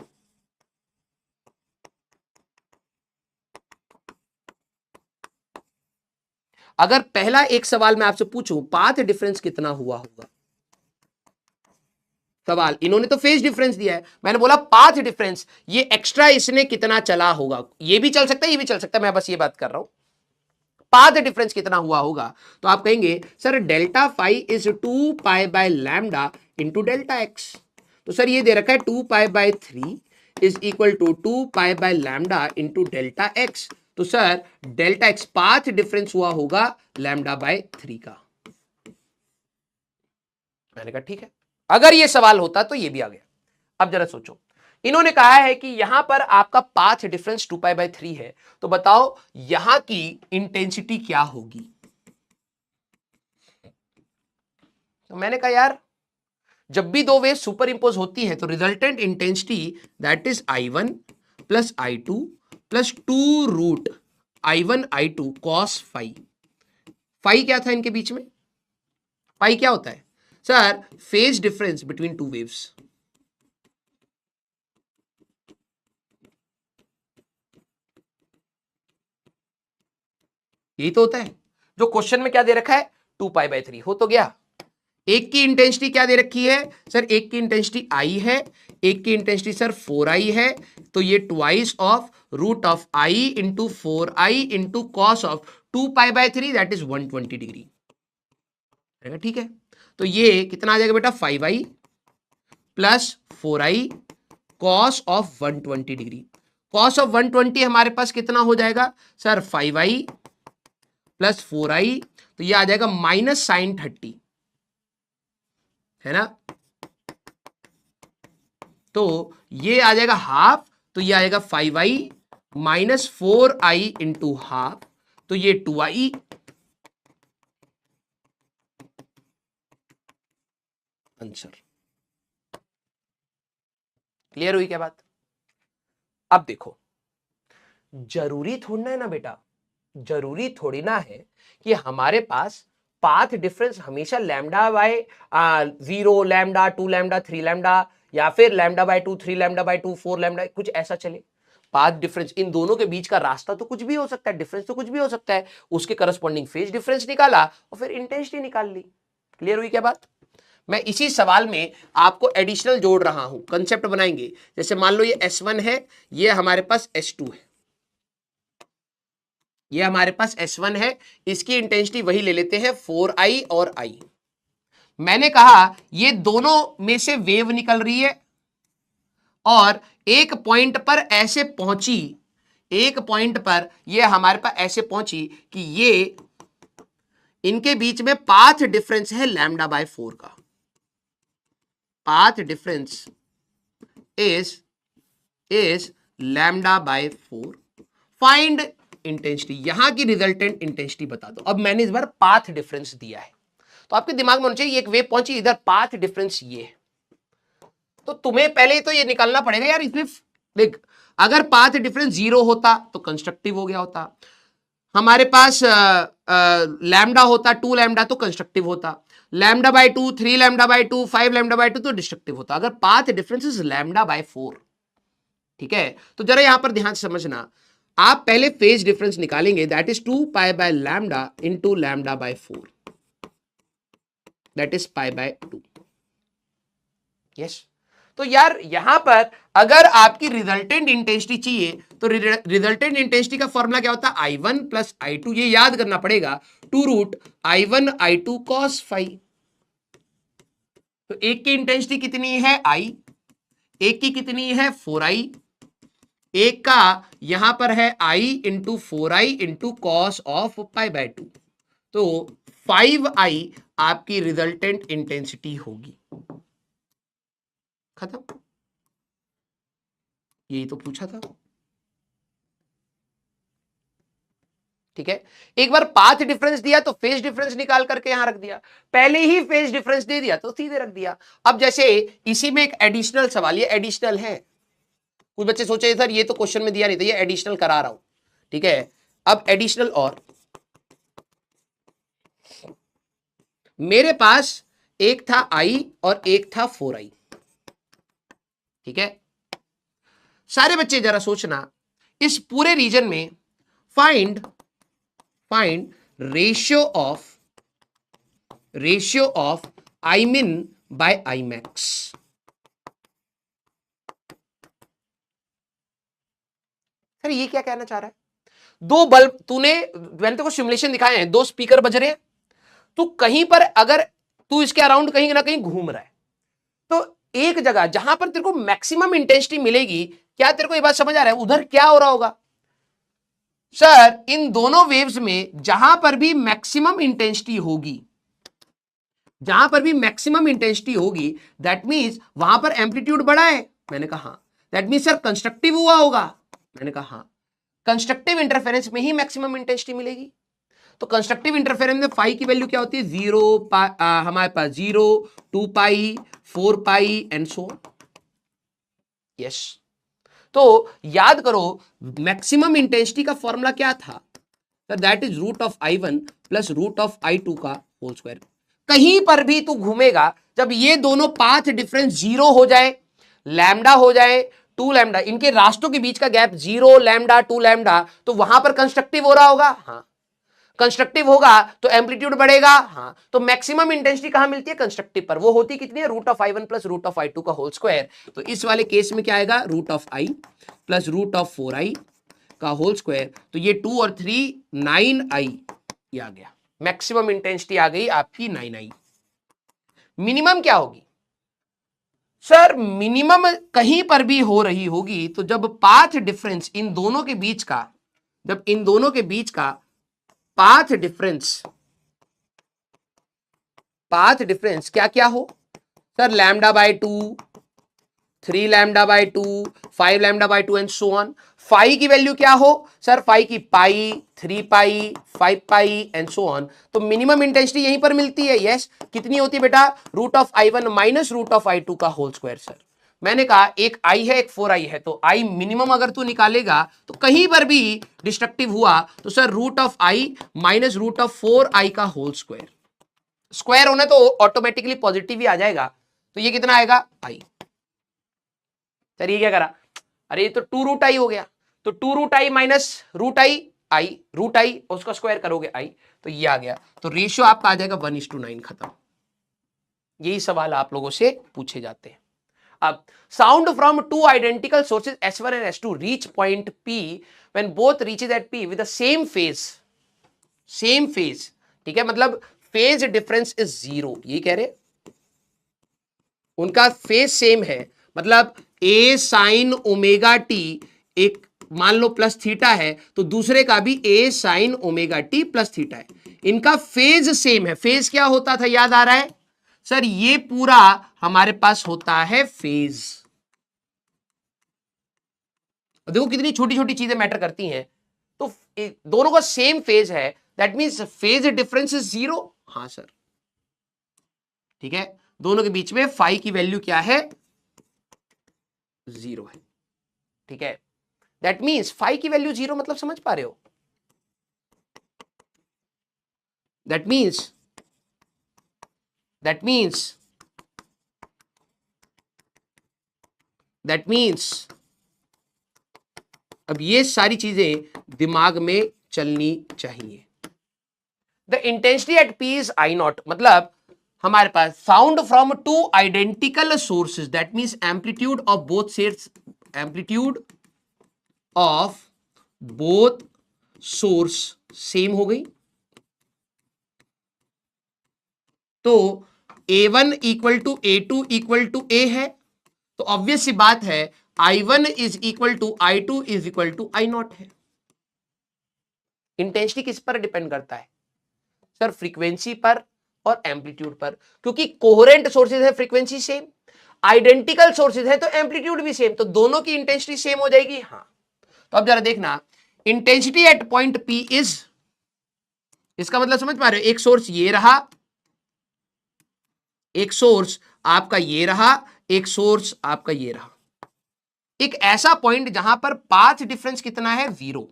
अगर पहला एक सवाल मैं आपसे पूछूं पाथ डिफरेंस कितना हुआ होगा, सवाल, इन्होंने तो फेज डिफरेंस दिया है, मैंने बोला पाथ डिफरेंस, ये एक्स्ट्रा इसने कितना चला होगा। ये भी चल सकता है, ये भी चल सकता है, मैं बस ये बात कर रहा हूं पाथ डिफरेंस कितना हुआ होगा। तो आप कहेंगे sir delta phi is 2π/λ into delta x. तो सर ये दे रखा है 2π/3 is equal to 2π/λ into delta x. तो sir delta x path difference हुआ होगा λ/3 का। मैंने कहा ठीक है, अगर ये सवाल होता तो ये भी आ गया। अब जरा सोचो, इन्होंने कहा है कि यहां पर आपका पाथ डिफरेंस 2π/3 है, तो बताओ यहां की इंटेंसिटी क्या होगी? तो मैंने कहा यार जब भी दो वेव सुपर इंपोज होती है तो resultant intensity that is I1 plus I2 plus 2√I1 I2 cos phi. Phi क्या था इनके बीच में? फाई क्या होता है sir? Phase difference between two waves. यही तो होता है जो क्वेश्चन में क्या दे रखा है 2π/3 हो तो गया। एक की इंटेंसिटी क्या दे रखी है सर, एक की इंटेंसिटी आई है, एक की इंटेंसिटी सर 4i है, तो ये twice of root of I into 4i into cos of 2π/3 that is 120 degree. ठीक है, तो ये कितना आ जाएगा बेटा 5i plus 4i cos of 120 degree. Cos of 120 हमारे पास कितना हो जाएगा सर 5i प्लस 4i, तो ये आ जाएगा माइनस साइन 30, है ना, तो ये आ जाएगा हाफ, तो ये आएगा 5i minus 4i into half, तो ये 2i आंसर। क्लियर हुई क्या बात? अब देखो, जरूरी थोड़ी ना है ना बेटा, जरूरी थोड़ी ना है कि हमारे पास पाथ डिफरेंस हमेशा lambda by 0, lambda 2 lambda 3 lambda, या फिर lambda by 2 3 lambda by 2 4 lambda, कुछ ऐसा चले। पाथ डिफरेंस, इन दोनों के बीच का रास्ता तो कुछ भी हो सकता है, डिफरेंस तो कुछ भी हो सकता है, उसके करस्पॉन्डिंग फेज डिफरेंस निकाला और फिर इंटेंसिटी निकाल ली। क्लियर हुई क्या बात? मैं इसी सवाल में आपको एडिशनल जोड़ रहा हूं, कंसेप्ट बनाएंगे। जैसे मान लो ये S1 है, ये हमारे पास S2 है, ये हमारे पास S1 है, इसकी इंटेंसिटी वही ले लेते हैं 4i और i। मैंने कहा ये दोनों में से वेव निकल रही है और एक पॉइंट पर ऐसे पहुंची, एक पॉइंट पर ये हमारे पास ऐसे पहुंची कि ये इनके बीच में पाथ डिफरेंस है लैम्डा बाय 4 का। Path difference is lambda by 4। Find intensity, यहां की रिजल्टेंट इंटेंसिटी बता दो। अब मैंने इस बार पाथ डिफरेंस दिया है, तो आपके दिमाग में होना चाहिए एक वेव पहुंची इधर, पाथ डिफरेंस ये है, तो तुम्हें पहले तो ये निकालना पड़ेगा यार इसमें। देख, अगर पाथ डिफरेंस 0 होता तो कंस्ट्रक्टिव हो गया होता, हमारे पास लैम्डा होता 2 लैम्डा तो कंस्ट्रक्टिव होता, lambda by 2 3 lambda by 2 5 lambda by 2 तो डिस्ट्रक्टिव होता। अगर path difference is lambda by 4, ठीक है, तो जरा यहां पर ध्यान से समझना, आप पहले फेज डिफरेंस निकालेंगे, that is 2π by lambda into lambda by 4, that is π/2। Yes, तो यार यहां पर अगर आपकी रिजल्टेंट इंटेंसिटी चाहिए तो रिजल्टेंट इंटेंसिटी का फॉर्मूला क्या होता है, I1 प्लस I2, ये याद करना पड़ेगा, 2 root I1 I2 cos phi। तो एक की इंटेंसिटी कितनी है I, एक की कितनी है 4i, एक का यहां पर है I into 4i into cos of π/2, तो 5i आपकी रिजल्टेंट इंटेंसिटी होगी। खत्म, यही तो पूछा था। ठीक है, एक बार पाथ डिफरेंस दिया तो फेज डिफरेंस निकाल करके यहां रख दिया, पहले ही फेज डिफरेंस दे दिया तो सीधे रख दिया। अब जैसे इसी में एक एडिशनल सवाल, ये एडिशनल है, कुछ बच्चे सोचे सर ये तो क्वेश्चन में दिया नहीं था, ये एडिशनल करा रहा हूं। ठीक है, अब एडिशनल, और मेरे पास एक था I और एक था 4i। ठीक है, सारे बच्चे जरा सोचना, इस पूरे रीजन में find ratio of Imin by Imax। Sir ये क्या कहना चाह रहा है, दो बल्ब मैंने तेरे को सिमुलेशन दिखाए हैं, दो स्पीकर बज रहे हैं, तो कहीं पर अगर तू इसके अराउंड कहीं ना कहीं घूम रहा है, तो एक जगह जहां पर तेरे को मैक्सिमम इंटेंसिटी मिलेगी, क्या तेरे को ये बात समझ आ रहा है उधर क्या हो रहा होगा? सर इन दोनों वेव्स में जहां पर भी मैक्सिमम इंटेंसिटी होगी, जहां पर भी मैक्सिमम इंटेंसिटी होगी, दैट मींस वहां पर एम्पलीट्यूड बढ़ा है। मैंने कहा हाँ। दैट मींस सर कंस्ट्रक्टिव हुआ होगा। मैंने कहा हाँ, कंस्ट्रक्टिव इंटरफेरेंस में ही मैक्सिमम इंटेंसिटी मिलेगी। तो कंस्ट्रक्टिव इंटरफेरेंस में फाई की वैल्यू क्या होती है, 0, हमारे पास 0, 2π, 4π एंड सो ऑन। यस, तो याद करो मैक्सिमम इंटेंसिटी का फॉर्मूला क्या था, that is root of I1 plus root of I2 का होल स्क्वायर। कहीं पर भी तू घूमेगा, जब ये दोनों पाथ डिफरेंस 0 हो जाए, लैम्डा हो जाए 2 लैम्डा, इनके रास्तों के बीच का गैप 0 लैम्डा 2 लैम्डा, तो वहां पर कंस्ट्रक्टिव हो रहा होगा। हाँ, कंस्ट्रक्टिव होगा तो एम्पलीट्यूड बढ़ेगा। हाँ, तो मैक्सिमम इंटेंसिटी कहां मिलती है? कंस्ट्रक्टिव पर। वो होती कितनी है? √I1 प्लस √I2 का होल स्क्वायर। तो इस वाले केस में क्या आएगा? √I प्लस √4I का होल स्क्वायर। तो ये 2 और 3 9I ये आ गया। मैक्सिमम इंटेंसिटी आ गई आपकी 9I। मिनिमम क्या होगी सर? मिनिमम कहीं पर भी हो रही होगी तो जब पाथ डिफरेंस इन दोनों के बीच का, जब इन दोनों के बीच का पाथ डिफरेंस क्या क्या हो sir? λ/2, 3λ/2, 5λ/2 and so on. Phi की वैल्यू क्या हो सर? फाई की पाई, 3π, 5π एंड सो ऑन। तो मिनिमम इंटेंसिटी यहीं पर मिलती है। यस, कितनी होती है बेटा? √I1 माइनस √I2 का होल स्क्वायर। सर मैंने कहा एक I है एक 4I है, तो I मिनिमम अगर तू निकालेगा तो कहीं पर भी डिस्ट्रक्टिव हुआ तो सर √I माइनस √4I का होल स्क्वायर। स्क्वायर होना तो ऑटोमेटिकली पॉजिटिव ही आ जाएगा। तो ये कितना आएगा? I। सर ये क्या करा? अरे ये तो 2√I हो गया। तो 2√I माइनस √I उसका स्क्वायर करोगे I, तो ये आ गया। तो रेशियो आपका आ जाएगा 1:9। खत्म। यही सवाल आप लोगों से पूछे जाते हैं। अब sound from two identical sources S1 and S2 reach point P when both reaches at P with the same phase. ठीक है, मतलब फेज डिफरेंस इज 0। ये कह रहे उनका फेज सेम है, मतलब A sin ωt एक मान लो प्लस थीटा है तो दूसरे का भी A sin ωt plus theta है। इनका फेज सेम है। फेज क्या होता था याद आ रहा है सर? ये पूरा हमारे पास होता है फेज। देखो कितनी छोटी छोटी चीजें मैटर करती हैं। तो दोनों का सेम फेज है, that means phase difference is 0। हाँ सर, ठीक है। दोनों के बीच में फाई की वैल्यू क्या है? 0 है। ठीक है, दैट मींस फाई की वैल्यू 0, मतलब समझ पा रहे हो? दैट मीन्स अब ये सारी चीजें दिमाग में चलनी चाहिए। The intensity at P is I0, मतलब हमारे पास sound from two identical sources, that means amplitude of both source same हो गई। तो A1 equal to A2 equal to A है, तो ऑब्वियस सी बात है I1 is equal to I2 is equal to I0 है। इंटेंसिटी किस पर डिपेंड करता है सर? फ्रीक्वेंसी पर और एम्पलीट्यूड पर, क्योंकि कोहेरेंट सोर्सेज है, फ्रीक्वेंसी सेम। आइडेंटिकल सोर्सेज है तो एम्पलीट्यूड भी सेम, तो दोनों की इंटेंसिटी सेम हो जाएगी। हाँ, तो अब जरा देखना, intensity at point P is, इसका मतलब समझ पा रहे हो? एक सोर्स ये रहा, एक सोर्स आपका ये रहा, एक सोर्स आपका ये रहा। एक ऐसा पॉइंट जहां पर पाथ डिफरेंस कितना है? 0।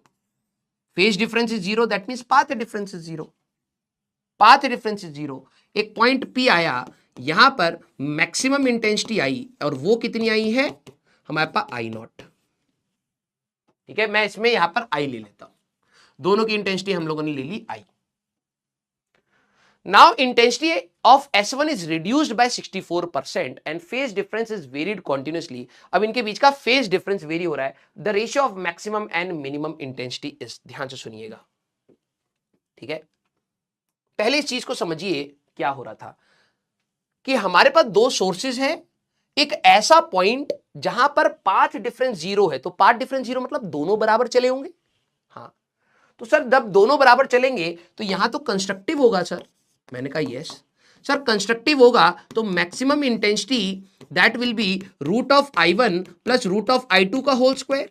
Phase difference is 0, that means path difference is 0। Path difference is 0। एक पॉइंट P आया, यहां पर मैक्सिमम इंटेंसिटी आई, और वो कितनी आई है हमारे पास? I0। ठीक है, मैं इसमें यहां पर I ले लेता हूं। दोनों की इंटेंसिटी हम लोगों ने ले ली I। Now intensity of S1 is reduced by 64% and phase difference is varied continuously। अब इनके बीच का phase difference वेरी हो रहा है। The ratio of maximum and minimum intensity is, ध्यान से सुनिएगा। ठीक है, पहले इस चीज को समझिए क्या हो रहा था कि हमारे पास दो सोर्सेज हैं, एक ऐसा पॉइंट जहां पर पाथ डिफरेंस 0 है। तो पाथ डिफरेंस 0 मतलब दोनों बराबर चले होंगे। हाँ, तो सर जब दोनों बराबर चलेंगे तो यहां तो कंस्ट्रक्टिव होगा सर। मैंने कहा यस सर, कंस्ट्रक्टिव होगा तो maximum intensity that will B √I1 plus √I2 का होल स्क्वायर।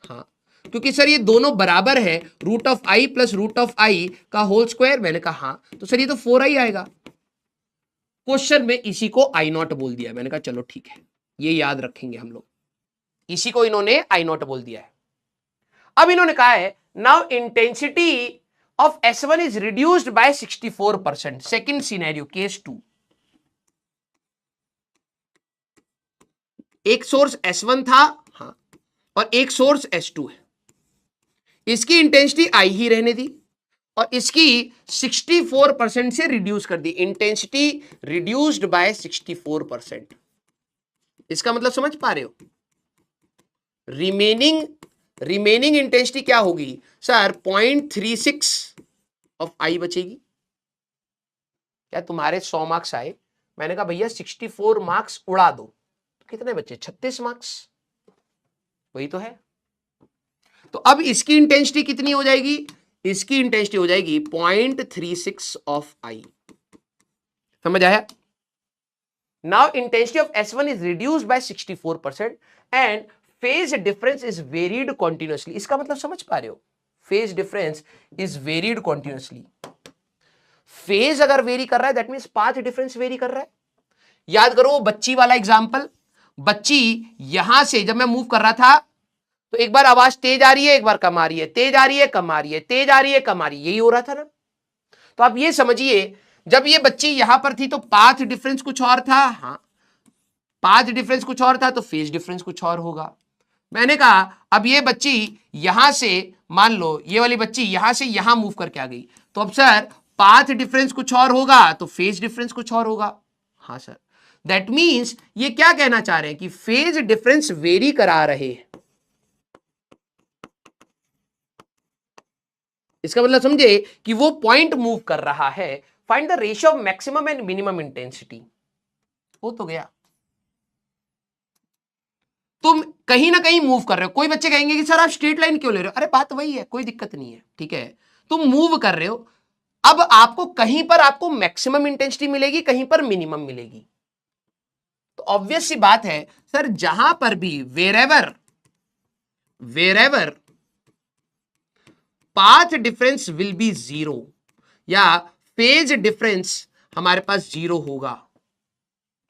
हाँ, क्योंकि सर ये दोनों बराबर है, √I प्लस √I का होल स्क्वायर। मैंने कहा हाँ, तो सर ये तो 4I आएगा। क्वेश्चन में इसी को I0 बोल दिया। मैंने कहा चलो ठीक है, ये याद रखेंगे हम लोग। इसी को इन्होंने I0 बोल दिया है। अब इन्होंने कहा है now intensity of S1 is reduced by 64%। Second scenario, case 2। एक सोर्स S1 था, हाँ, और एक सोर्स S2 है। इसकी इंटेंसिटी I ही रहने दी, और इसकी 64% से रिड्यूस कर दी, इंटेंसिटी रिड्यूस्ड बाय 64%। इसका मतलब समझ पा रहे हो? रिमेनिंग इंटेंसिटी क्या होगी सर? 0.36 ऑफ आई बचेगी। क्या तुम्हारे 100 मार्क्स आए, मैंने कहा भैया 64 मार्क्स उड़ा दो, तो कितने बचे? 36 मार्क्स। वही तो है। तो अब इसकी इंटेंसिटी कितनी हो जाएगी? इसकी इंटेंसिटी हो जाएगी 0.36 ऑफ आई। समझ आया? Now intensity of S1 is reduced by 64% and phase difference is varied continuously. इसका मतलब समझ पा रहे हो? Phase difference is varied continuously. Phase अगर वेरी कर रहा है that means path difference very कर रहा है। याद करो वो बच्ची वाला एग्जांपल, बच्ची यहां से जब मैं मूव कर रहा था तो एक बार आवाज तेज आ रही है, एक बार कम आ रही है, तेज आ रही है, कम आ रही है, तेज आ रही है, कम आ रही है, यही हो रहा था ना। तो आप ये समझिए जब ये बच्ची यहां पर थी तो पाथ डिफरेंस कुछ और था, हाँ पाथ डिफरेंस कुछ और था, तो फेज डिफरेंस कुछ और होगा। मैंने कहा अब ये बच्ची यहां से, मान लो ये वाली बच्ची यहां से यहां मूव करके आ गई, तो अब सर पाथ डिफरेंस कुछ और होगा तो फेज डिफरेंस कुछ और होगा। हाँ सर, दैट मींस ये क्या कहना चाह रहे हैं कि फेज डिफरेंस वेरी करा रहे हैं। इसका मतलब समझे कि वो पॉइंट मूव कर रहा है। Find the ratio of maximum and minimum intensity. हो तो गया। तुम कहीं ना कहीं मूव कर रहे हो। कोई बच्चे कहेंगे कि सर आप स्ट्रेट लाइन क्यों ले रहे हो? अरे बात वही है, कोई दिक्कत नहीं है, ठीक है, तुम मूव कर रहे हो। अब आपको कहीं पर आपको मैक्सिमम इंटेंसिटी मिलेगी, कहीं पर मिनिमम मिलेगी। तो ऑब्वियस सी बात है सर, जहां पर भी wherever path difference will be zero या फेज डिफरेंस हमारे पास जीरो होगा,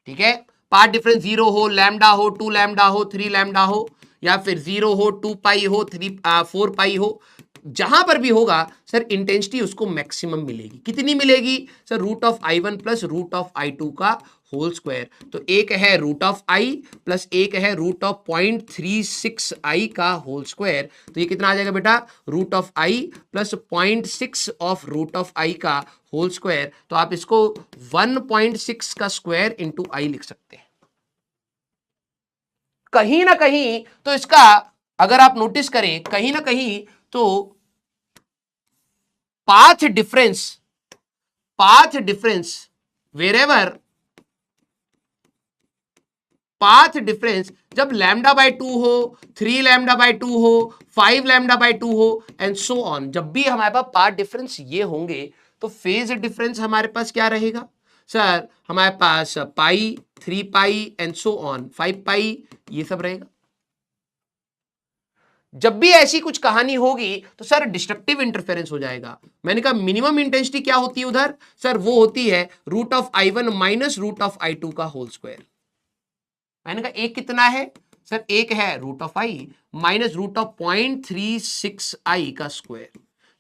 ठीक है, पाथ डिफरेंस जीरो हो, लैम्डा हो, 2 लैम्डा हो, 3 लैम्डा हो, या फिर जीरो हो, 2 पाई हो, 4 पाई हो, जहां पर भी होगा सर इंटेंसिटी उसको मैक्सिमम मिलेगी। कितनी मिलेगी sir? Root of i1 plus root of i2 का होल स्क्वायर। तो एक है रूट ऑफ आई प्लस एक है रूट ऑफ 0.36 आई का होल स्क्वायर। तो ये कितना आ जाएगा बेटा? Root of I plus 0.6 of root of I का होल स्क्वायर। तो आप इसको 1.6 का स्क्वायर इंटू आई लिख सकते हैं। कहीं ना कहीं तो इसका अगर आप नोटिस करें, कहीं ना कहीं तो path difference wherever path difference जब लैम्डा बाय 2 हो, 3 लैम्डा बाय 2 हो, 5 लैम्डा बाय 2 हो एंड सो ऑन, जब भी हमारे पास पाथ डिफरेंस ये होंगे तो फेज डिफरेंस हमारे पास क्या रहेगा सर? हमारे पास पाई, 3 पाई एंड सो ऑन, 5 पाई, ये सब रहेगा। जब भी ऐसी कुछ कहानी होगी तो सर डिस्ट्रक्टिव इंटरफेरेंस हो जाएगा। मैंने कहा मिनिमम इंटेंसिटी क्या होती है उधर सर? वो होती है root of i1 minus root of i2 का होल स्क्वायर। मैंने कहा एक कितना है सर? एक है root of I minus root of 0.36 I का स्क्वायर।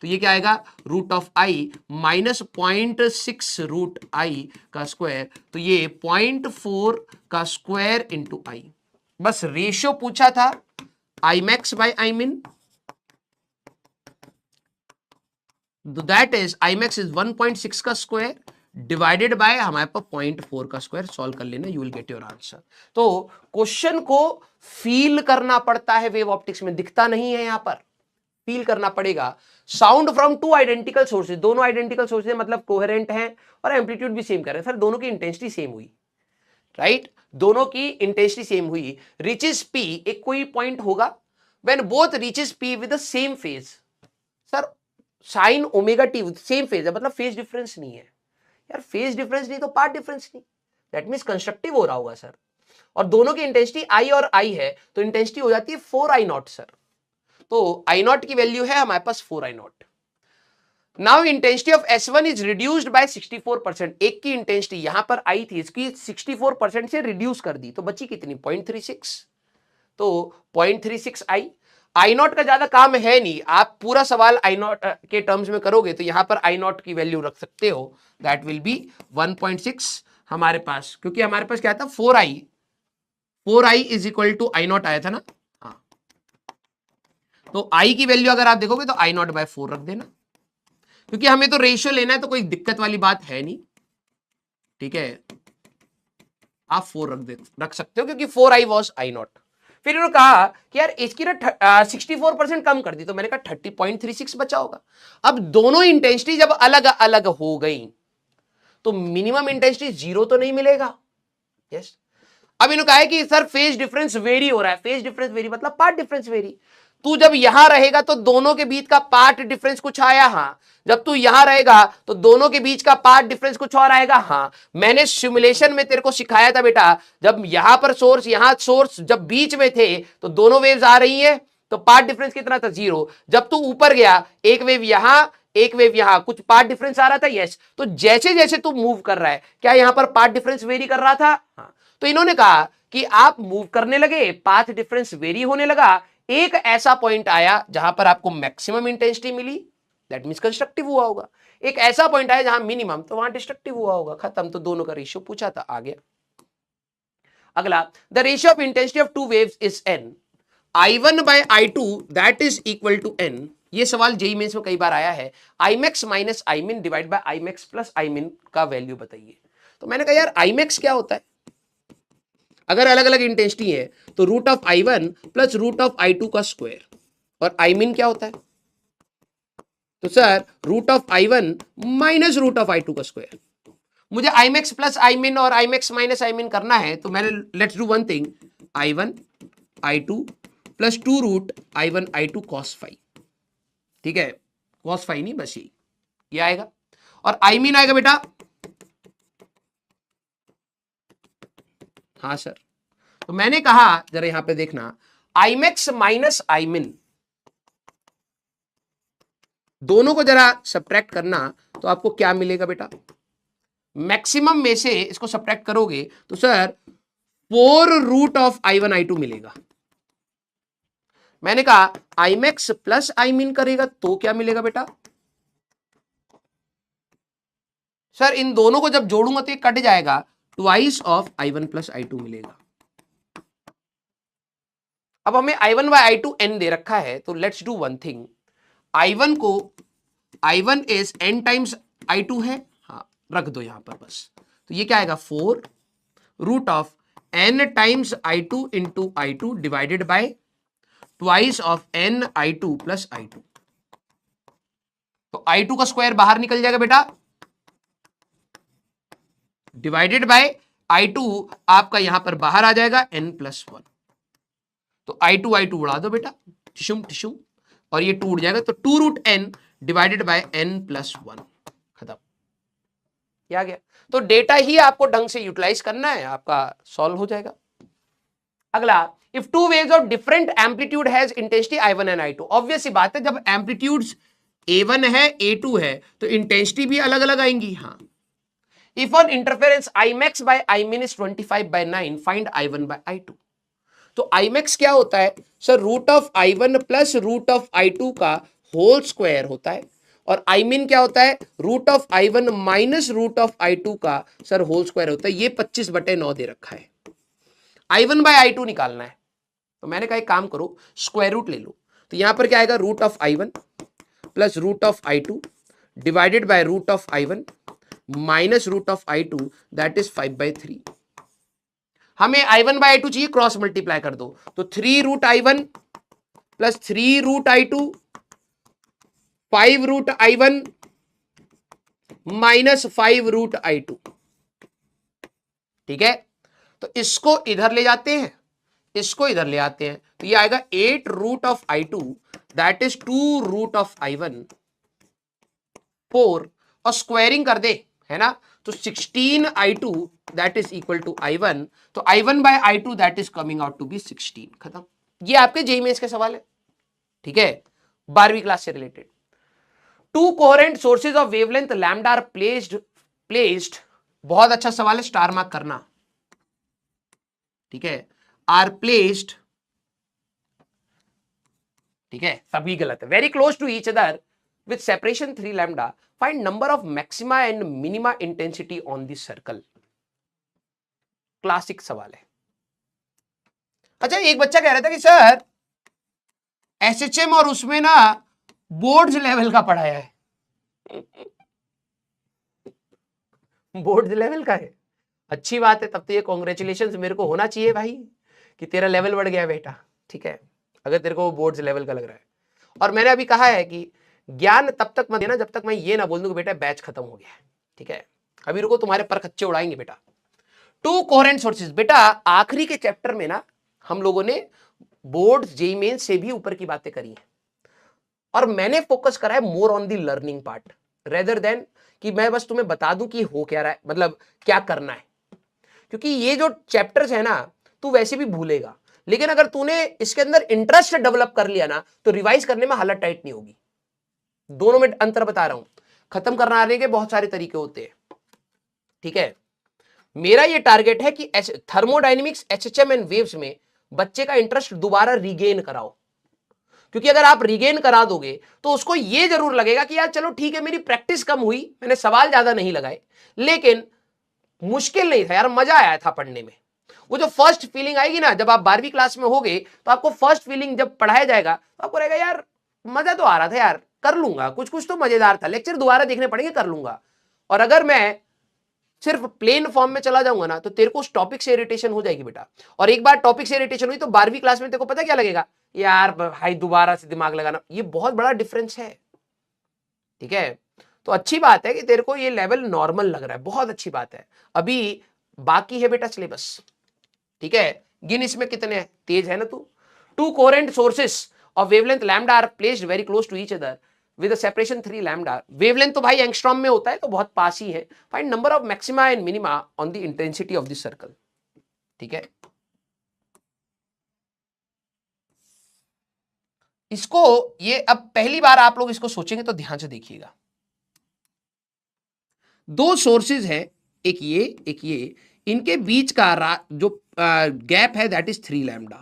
तो ये क्या आएगा? Root of I minus 0.6 root I का स्क्वायर। तो ये 0.4 का स्क्वायर इंटू आई। बस रेशियो पूछा था, आई मैक्स बाय आई मिन, that is I max is 1.6 का स्क्वायर डिवाइडेड बाय हमारे पास 0.4 का स्क्वायर। सॉल्व कर लेना, you will get your answer. तो क्वेश्चन को फील करना पड़ता है वेव ऑप्टिक्स में, दिखता नहीं है, यहां पर फील करना पड़ेगा। Sound from two identical sources, दोनों आइडेंटिकल सोर्सेज मतलब कोहेरेंट हैं और एम्पलीट्यूड भी सेम कर रहे हैं। सर दोनों की इंटेंसिटी सेम हुई, राइट, दोनों की इंटेंसिटी सेम हुई। रीचेस पी, एक कोई पॉइंट होगा when both reaches P with the same phase. Sir sign omega T same phase है, मतलब फेज डिफरेंस नहीं है यार, फेज डिफरेंस नहीं तो पार्ट डिफरेंस नहीं, दैट मींस कंस्ट्रक्टिव हो रहा होगा सर। और दोनों की इंटेंसिटी आई और आई है तो इंटेंसिटी हो जाती है 4i0 सर। तो i0 की वैल्यू है हमारे पास 4i0। Now intensity of S1 is reduced by 64%। एक की इंटेंसिटी यहां पर आई थी, इसकी 64% से रिड्यूस कर दी, तो बची कितनी? 0.36। तो 0.36 i0 का ज्यादा काम है नहीं, आप पूरा सवाल i0 के टर्म्स में करोगे तो यहां पर i0 की वैल्यू रख सकते हो, दैट विल बी 1.6 हमारे पास, क्योंकि हमारे पास क्या था? 4i is equal to i0 आया था ना। हाँ, तो i की वैल्यू अगर आप देखोगे तो i0 बाय 4 रख देना। क्योंकि हमें तो रेशियो लेना है, तो कोई दिक्कत वाली बात है नहीं, ठीक है। आप 4 रख सकते हो, क्योंकि 4i वॉज i0। फिर उन्होंने कहा कि यार इसकी ना 64% कम कर दी, तो मैंने कहा 30.36 बचा होगा। अब दोनों इंटेंसिटी जब अलग अलग हो गई तो मिनिमम इंटेंसिटी 0 तो नहीं मिलेगा। यस। अब इन्होंने कहा है कि सर फेज डिफरेंस वेरी हो रहा है। फेज डिफरेंस वेरी मतलब पार्ट डिफरेंस वेरी। तू जब यहां रहेगा तो दोनों के बीच का पार्ट डिफरेंस कुछ आया, हाँ। जब तू यहां रहेगा तो दोनों के बीच का पार्ट डिफरेंस कुछ और आएगा, हाँ। मैंने सिमुलेशन में तेरे को सिखाया था बेटा, जब यहां पर सोर्स, यहां सोर्स जब बीच में थे तो दोनों वेव्स आ रही है, तो पार्ट डिफरेंस कितना था? 0। जब तू ऊपर गया, एक वेव यहां, एक वेव यहां, कुछ पार्ट डिफरेंस आ रहा था, यस। तो जैसे जैसे तू मूव कर रहा है, क्या यहां पर पार्ट डिफरेंस वेरी कर रहा था? हाँ। तो इन्होंने कहा कि आप मूव करने लगे, पाथ डिफरेंस वेरी होने लगा, एक ऐसा पॉइंट आया जहां पर आपको मैक्सिमम इंटेंसिटी मिली, दैट मींस कंस्ट्रक्टिव हुआ होगा। एक ऐसा पॉइंट आया जहां मिनिमम, तो वहां डिस्ट्रक्टिव हुआ होगा। खत्म। तो दोनों का रेशियो पूछा था, आ गया। अगला, the ratio of intensity of two waves is n, I1 by I2 that is equal to n। ये सवाल जेईई मेंस में कई बार आया है। Imax minus Imin divide by Imax plus Imin का वैल्यू बताइए। तो मैंने कहा यार Imax क्या होता है? अगर अलग अलग इंटेंसिटी है तो root of I1 plus root of I2 का स्क्वायर। और Imin क्या होता है? तो sir root of I1 minus root of I2 का स्क्वायर। मुझे Imax प्लस Imin और Imax माइनस Imin करना है, तो मैंने let's do one thing, I1 I2 plus 2 root I1 I2 cos phi. ठीक है, cos फाई नहीं, बस ये आएगा। और Imin आएगा बेटा, हाँ सर। तो मैंने कहा जरा यहां पे देखना, Imax माइनस Imin, दोनों को जरा सब्ट्रैक्ट करना, तो आपको क्या मिलेगा बेटा? मैक्सिमम में से इसको सब्ट्रैक्ट करोगे तो sir 4 root of I1 I2 मिलेगा। मैंने कहा Imax प्लस Imin करेगा तो क्या मिलेगा बेटा? सर इन दोनों को जब जोड़ूंगा तो ये कट जाएगा, twice of I1 plus I2 मिलेगा। अब हमें I1 बाय I2 n दे रखा है, तो let's do one thing, I1 को, I1 is n times I2 है, हाँ रख दो यहां पर बस। तो ये क्या आएगा? 4 root of n times I2 into I2 divided by twice of n I2 plus I2। तो I2 का स्क्वायर बाहर निकल जाएगा बेटा, डिवाइडेड बाय I2 आपका यहां पर बाहर आ जाएगा n प्लस 1। तो I2 उड़ा दो बेटा, टिशुम टिशुम, और ये टूट जाएगा, तो 2 root n divided by n plus 1। खत्म। क्या गया? तो डेटा ही आपको ढंग से यूटिलाइज करना है, आपका सॉल्व हो जाएगा। अगला, if two waves of different amplitude has intensity I1 and I2। Obvious सी बात है, जब एम्पलीट्यूड्स A1 है A2 है तो इंटेंसिटी भी अलग अलग आएंगी, हाँ। If on interference Imax by Imin is 25/9, find I1 by I2। तो Imax क्या होता है sir? Root of I1 plus root of I2 का होल स्क्वायर होता है। और Imin क्या होता है? Root of I1 minus root of I2 का सर होल स्क्वायर होता है। ये 25/9 दे रखा है। I1 बाय I2 निकालना है, तो मैंने कहा एक काम करो, स्क्वायर रूट ले लो। तो यहां पर क्या आएगा? Root of I1 plus root of I2 divided by root of I1 minus root of I2, that is 5/3। हमें I1 बाय I2 चाहिए, क्रॉस मल्टीप्लाई कर दो, तो 3 root I1 plus 3 root I2, 5 root I1 minus 5 root I2। ठीक है, तो इसको इधर ले जाते हैं, इसको इधर ले आते हैं, तो ये आएगा 8 root of I2, that is 2 root of I1 4, और स्क्वायरिंग कर दे, है ना, तो 16 I2 that is equal to I1। तो I1 by I2 that is coming out to be 16। खत्म। ये आपके जेईई मेंस के सवाल है, ठीक है, 12वीं क्लास से related. Two coherent sources of wavelength lambda are placed, बहुत अच्छा सवाल है, स्टार मार्क करना, ठीक है, आर प्लेस्ड, ठीक है, सभी गलत है, very close to each other with separation 3 lambda, find number of maxima and minima intensity on this circle. Classic सवाल है। अच्छा, एक बच्चा कह रहा था कि सर एसएचएम और उसमें ना बोर्ड्स लेवल का पढ़ाया है, बोर्ड लेवल का है, अच्छी बात है, तब तो ये कॉन्ग्रेचुलेशन मेरे को होना चाहिए भाई कि तेरा लेवल बढ़ गया बेटा, ठीक है, अगर तेरे को बोर्ड लेवल का लग रहा है। और मैंने अभी कहा है कि ज्ञान तब तक मत देना जब तक मैं ये ना बोल दूं कि बेटा बैच खत्म हो गया है, ठीक है, अभी रुको, तुम्हारे पर खच्चे उड़ाएंगे बेटा। टू कोहेरेंट सोर्सेज, बेटा आखिरी के चैप्टर में ना हम लोगों ने बोर्ड जेईई मेंस से भी ऊपर की बातें करी हैं, और मैंने फोकस करा है more on the learning part rather than कि मैं बस तुम्हें बता दूं कि हो क्या रहा है, मतलब क्या करना है, क्योंकि ये जो चैप्टर्स है ना तू वैसे भी भूलेगा, लेकिन अगर तूने इसके अंदर इंटरेस्ट डेवलप कर लिया ना तो रिवाइज करने में हालत टाइट नहीं होगी। दोनों में अंतर बता रहा हूं, खत्म करना आने के बहुत सारे तरीके होते हैं, ठीक है। मेरा ये टारगेट है कि थर्मोडायनेमिक्स, एचएचएम एंड वेव्स में बच्चे का इंटरेस्ट दोबारा रिगेन कराओ, क्योंकि अगर आप रिगेन करा दोगे तो उसको ये जरूर लगेगा कि यार चलो ठीक है, मेरी प्रैक्टिस कम हुई, मैंने सवाल ज्यादा नहीं लगाए, लेकिन मुश्किल नहीं था यार, मजा आया था पढ़ने में। वो जो फर्स्ट फीलिंग आएगी ना जब आप 12वीं क्लास में होगे, तो आपको फर्स्ट फीलिंग जब पढ़ाया जाएगा तो आपको रहेगा यार मजा तो आ रहा था यार, कर लूंगा, कुछ कुछ तो मजेदार था, लेक्चर दोबारा देखने पड़ेंगे, कर लूंगा। और अगर मैं सिर्फ प्लेन फॉर्म में चला जाऊंगा ना तो तेरे को उस टॉपिक से इरिटेशन हो जाएगी बेटा, और एक बार टॉपिक से इरिटेशन हुई तो 12वीं क्लास में तेरे को पता क्या लगेगा, यार भाई दोबारा से दिमाग लगाना, ये बहुत बड़ा डिफरेंस है, ठीक है। तो अच्छी बात है कि तेरे को ये लेवल नॉर्मल लग रहा है, बहुत अच्छी बात है। अभी बाकी है बेटा सिलेबस, ठीक है, गिन इसमें कितने हैं, तेज है ना तू। Two coherent sources of wavelength lambda are placed very close to each other with separation 3 lambda. Wavelength तो भाई एंगस्ट्रॉम में होता है तो बहुत पास ही है। Find number of maxima and minima on the intensity of this circle, ठीक है। इसको ये अब पहली बार आप लोग इसको सोचेंगे तो ध्यान से देखिएगा। दो सोर्सेज है, एक ये, इनके बीच का जो गैप है दैट इज 3 लैम्डा।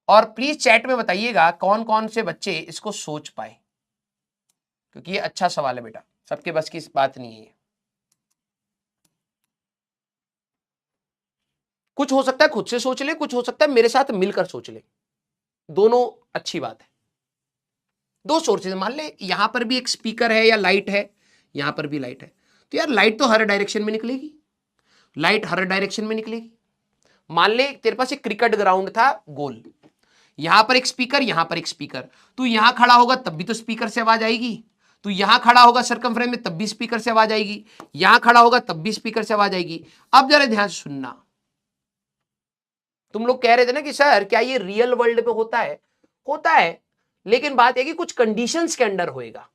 और प्लीज चैट में बताइएगा कौन कौन से बच्चे इसको सोच पाए, क्योंकि ये अच्छा सवाल है बेटा, सबके बस की इस बात नहीं है। कुछ हो सकता है खुद से सोच ले, कुछ हो सकता है मेरे साथ मिलकर सोच ले, दोनों अच्छी बात है। दो सोर्सेज, मान ले यहां पर भी एक स्पीकर है या लाइट है, यहां पर भी लाइट है, तो यार लाइट तो हर डायरेक्शन में निकलेगी, लाइट हर डायरेक्शन में निकलेगी। मान ले तेरे पास एक क्रिकेट ग्राउंड था गोल, यहां पर एक स्पीकर, यहां पर एक स्पीकर, तू यहां खड़ा होगा तब भी तो स्पीकर से आवाज आएगी, तू यहां खड़ा होगा सर्कमफ्रेंस में तब भी स्पीकर से आवाज आएगी, यहां खड़ा होगा तब भी स्पीकर से आवाज आएगी। अब जरा ध्यान से सुनना, तुम लोग कह रहे थे ना कि सर क्या ये रियल वर्ल्ड में होता है, होता है, लेकिन बात है कि कुछ कंडीशंस के अंडर होएगा,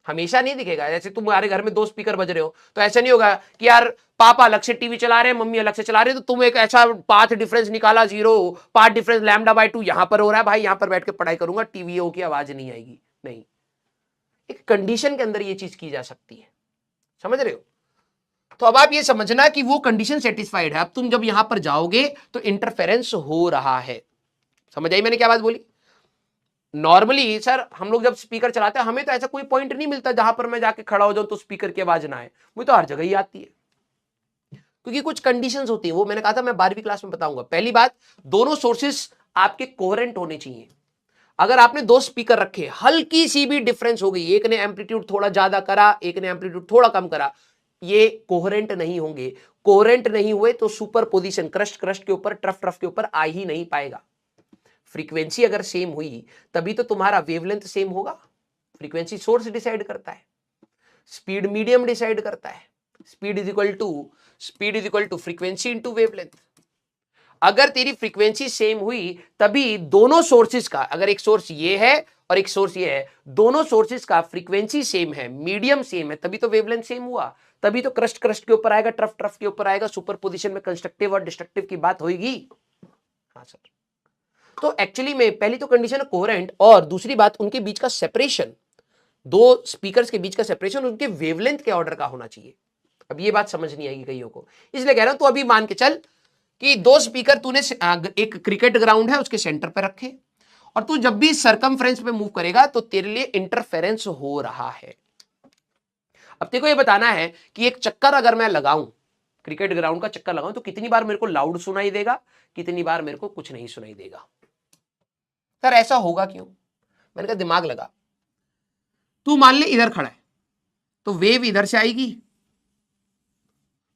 हमेशा नहीं दिखेगा। जैसे तुम्हारे घर में 2 स्पीकर बज रहे हो तो ऐसा नहीं होगा कि यार पापा अलग से टीवी चला रहे हैं, मम्मी अलग से चला रहे हैं, तो तुम एक ऐसा पाथ डिफरेंस निकाला 0, पाथ डिफरेंस लैम्डा/2 यहां पर हो रहा है, भाई यहां पर बैठ के पढ़ाई करूंगा, टीवीओ की आवाज नहीं आएगी, नहीं, एक कंडीशन के अंदर ये चीज की जा सकती है, समझ रहे हो। तो अब आप ये समझना कि वो कंडीशन सेटिस्फाइड है, अब तुम जब यहां पर जाओगे तो इंटरफेरेंस हो रहा है, समझ आई मैंने क्या बात बोली। नॉर्मली सर हम लोग जब स्पीकर चलाते हैं हमें तो ऐसा कोई पॉइंट नहीं मिलता जहां पर मैं जाके खड़ा हो जाऊं तो स्पीकर की आवाज ना आए, मुझे तो हर जगह ही आती है, क्योंकि कुछ कंडीशंस होती है, वो मैंने कहा था मैं 12वीं क्लास में बताऊंगा। पहली बात, दोनों सोर्सेस आपके कोहेरेंट होने चाहिए। अगर आपने 2 स्पीकर रखे, हल्की सी भी डिफरेंस हो गई, एक ने एम्पलीट्यूड थोड़ा ज्यादा करा, एक ने एम्पलीट्यूड थोड़ा कम करा, ये कोहेरेंट नहीं होंगे। कोहेरेंट नहीं हुए तो सुपर पोजिशन, क्रस्ट क्रस्ट के ऊपर, ट्रफ ट्रफ के ऊपर आ ही नहीं पाएगा। फ्रीक्वेंसी अगर सेम हुई तभी तो तुम्हारा वेवलेंथ सेम होगा, फ्रीक्वेंसी सोर्स डिसाइड करता है, स्पीड मीडियम डिसाइड करता है, speed is equal to frequency into wavelength. अगर तेरी फ्रीक्वेंसी सेम हुई तभी दोनों सोर्सेज का, अगर एक सोर्स ये है और एक सोर्स ये है, दोनों सोर्सेज का फ्रीक्वेंसी सेम है, मीडियम सेम है, तभी तो वेवलेंथ सेम हुआ, तभी तो क्रस्ट क्रस्ट के ऊपर आएगा, ट्रफ ट्रफ के ऊपर आएगा, सुपरपोजिशन में कंस्ट्रक्टिव और डिस्ट्रक्टिव की बात होगी। हाँ सर, तो एक्चुअली में पहली तो कंडीशन है कोहेरेंट, और दूसरी बात उनके बीच का सेपरेशन, 2 स्पीकर्स के बीच का सेपरेशन उनके वेवलेंथ के ऑर्डर का होना चाहिए। अब ये बात समझ नहीं आएगी कईयों को, इसलिए कह रहा हूं तो अभी मान के चल कि 2 स्पीकर तूने एक क्रिकेट ग्राउंड है उसके सेंटर पे रखे, और तू जब भी सर्कमफ्रेंस पे मूव करेगा तो तेरे लिए इंटरफेरेंस हो रहा है। अब तेरे को ये बताना है कि एक चक्कर अगर मैं लगाऊं, क्रिकेट ग्राउंड का चक्कर लगाऊं, तो कितनी बार मेरे को लाउड सुनाई देगा, कितनी बार मेरे को कुछ नहीं सुनाई देगा। सर ऐसा होगा क्यों? मैंने कहा दिमाग लगा, तू मान ले इधर खड़ा है तो वेव इधर से आएगी,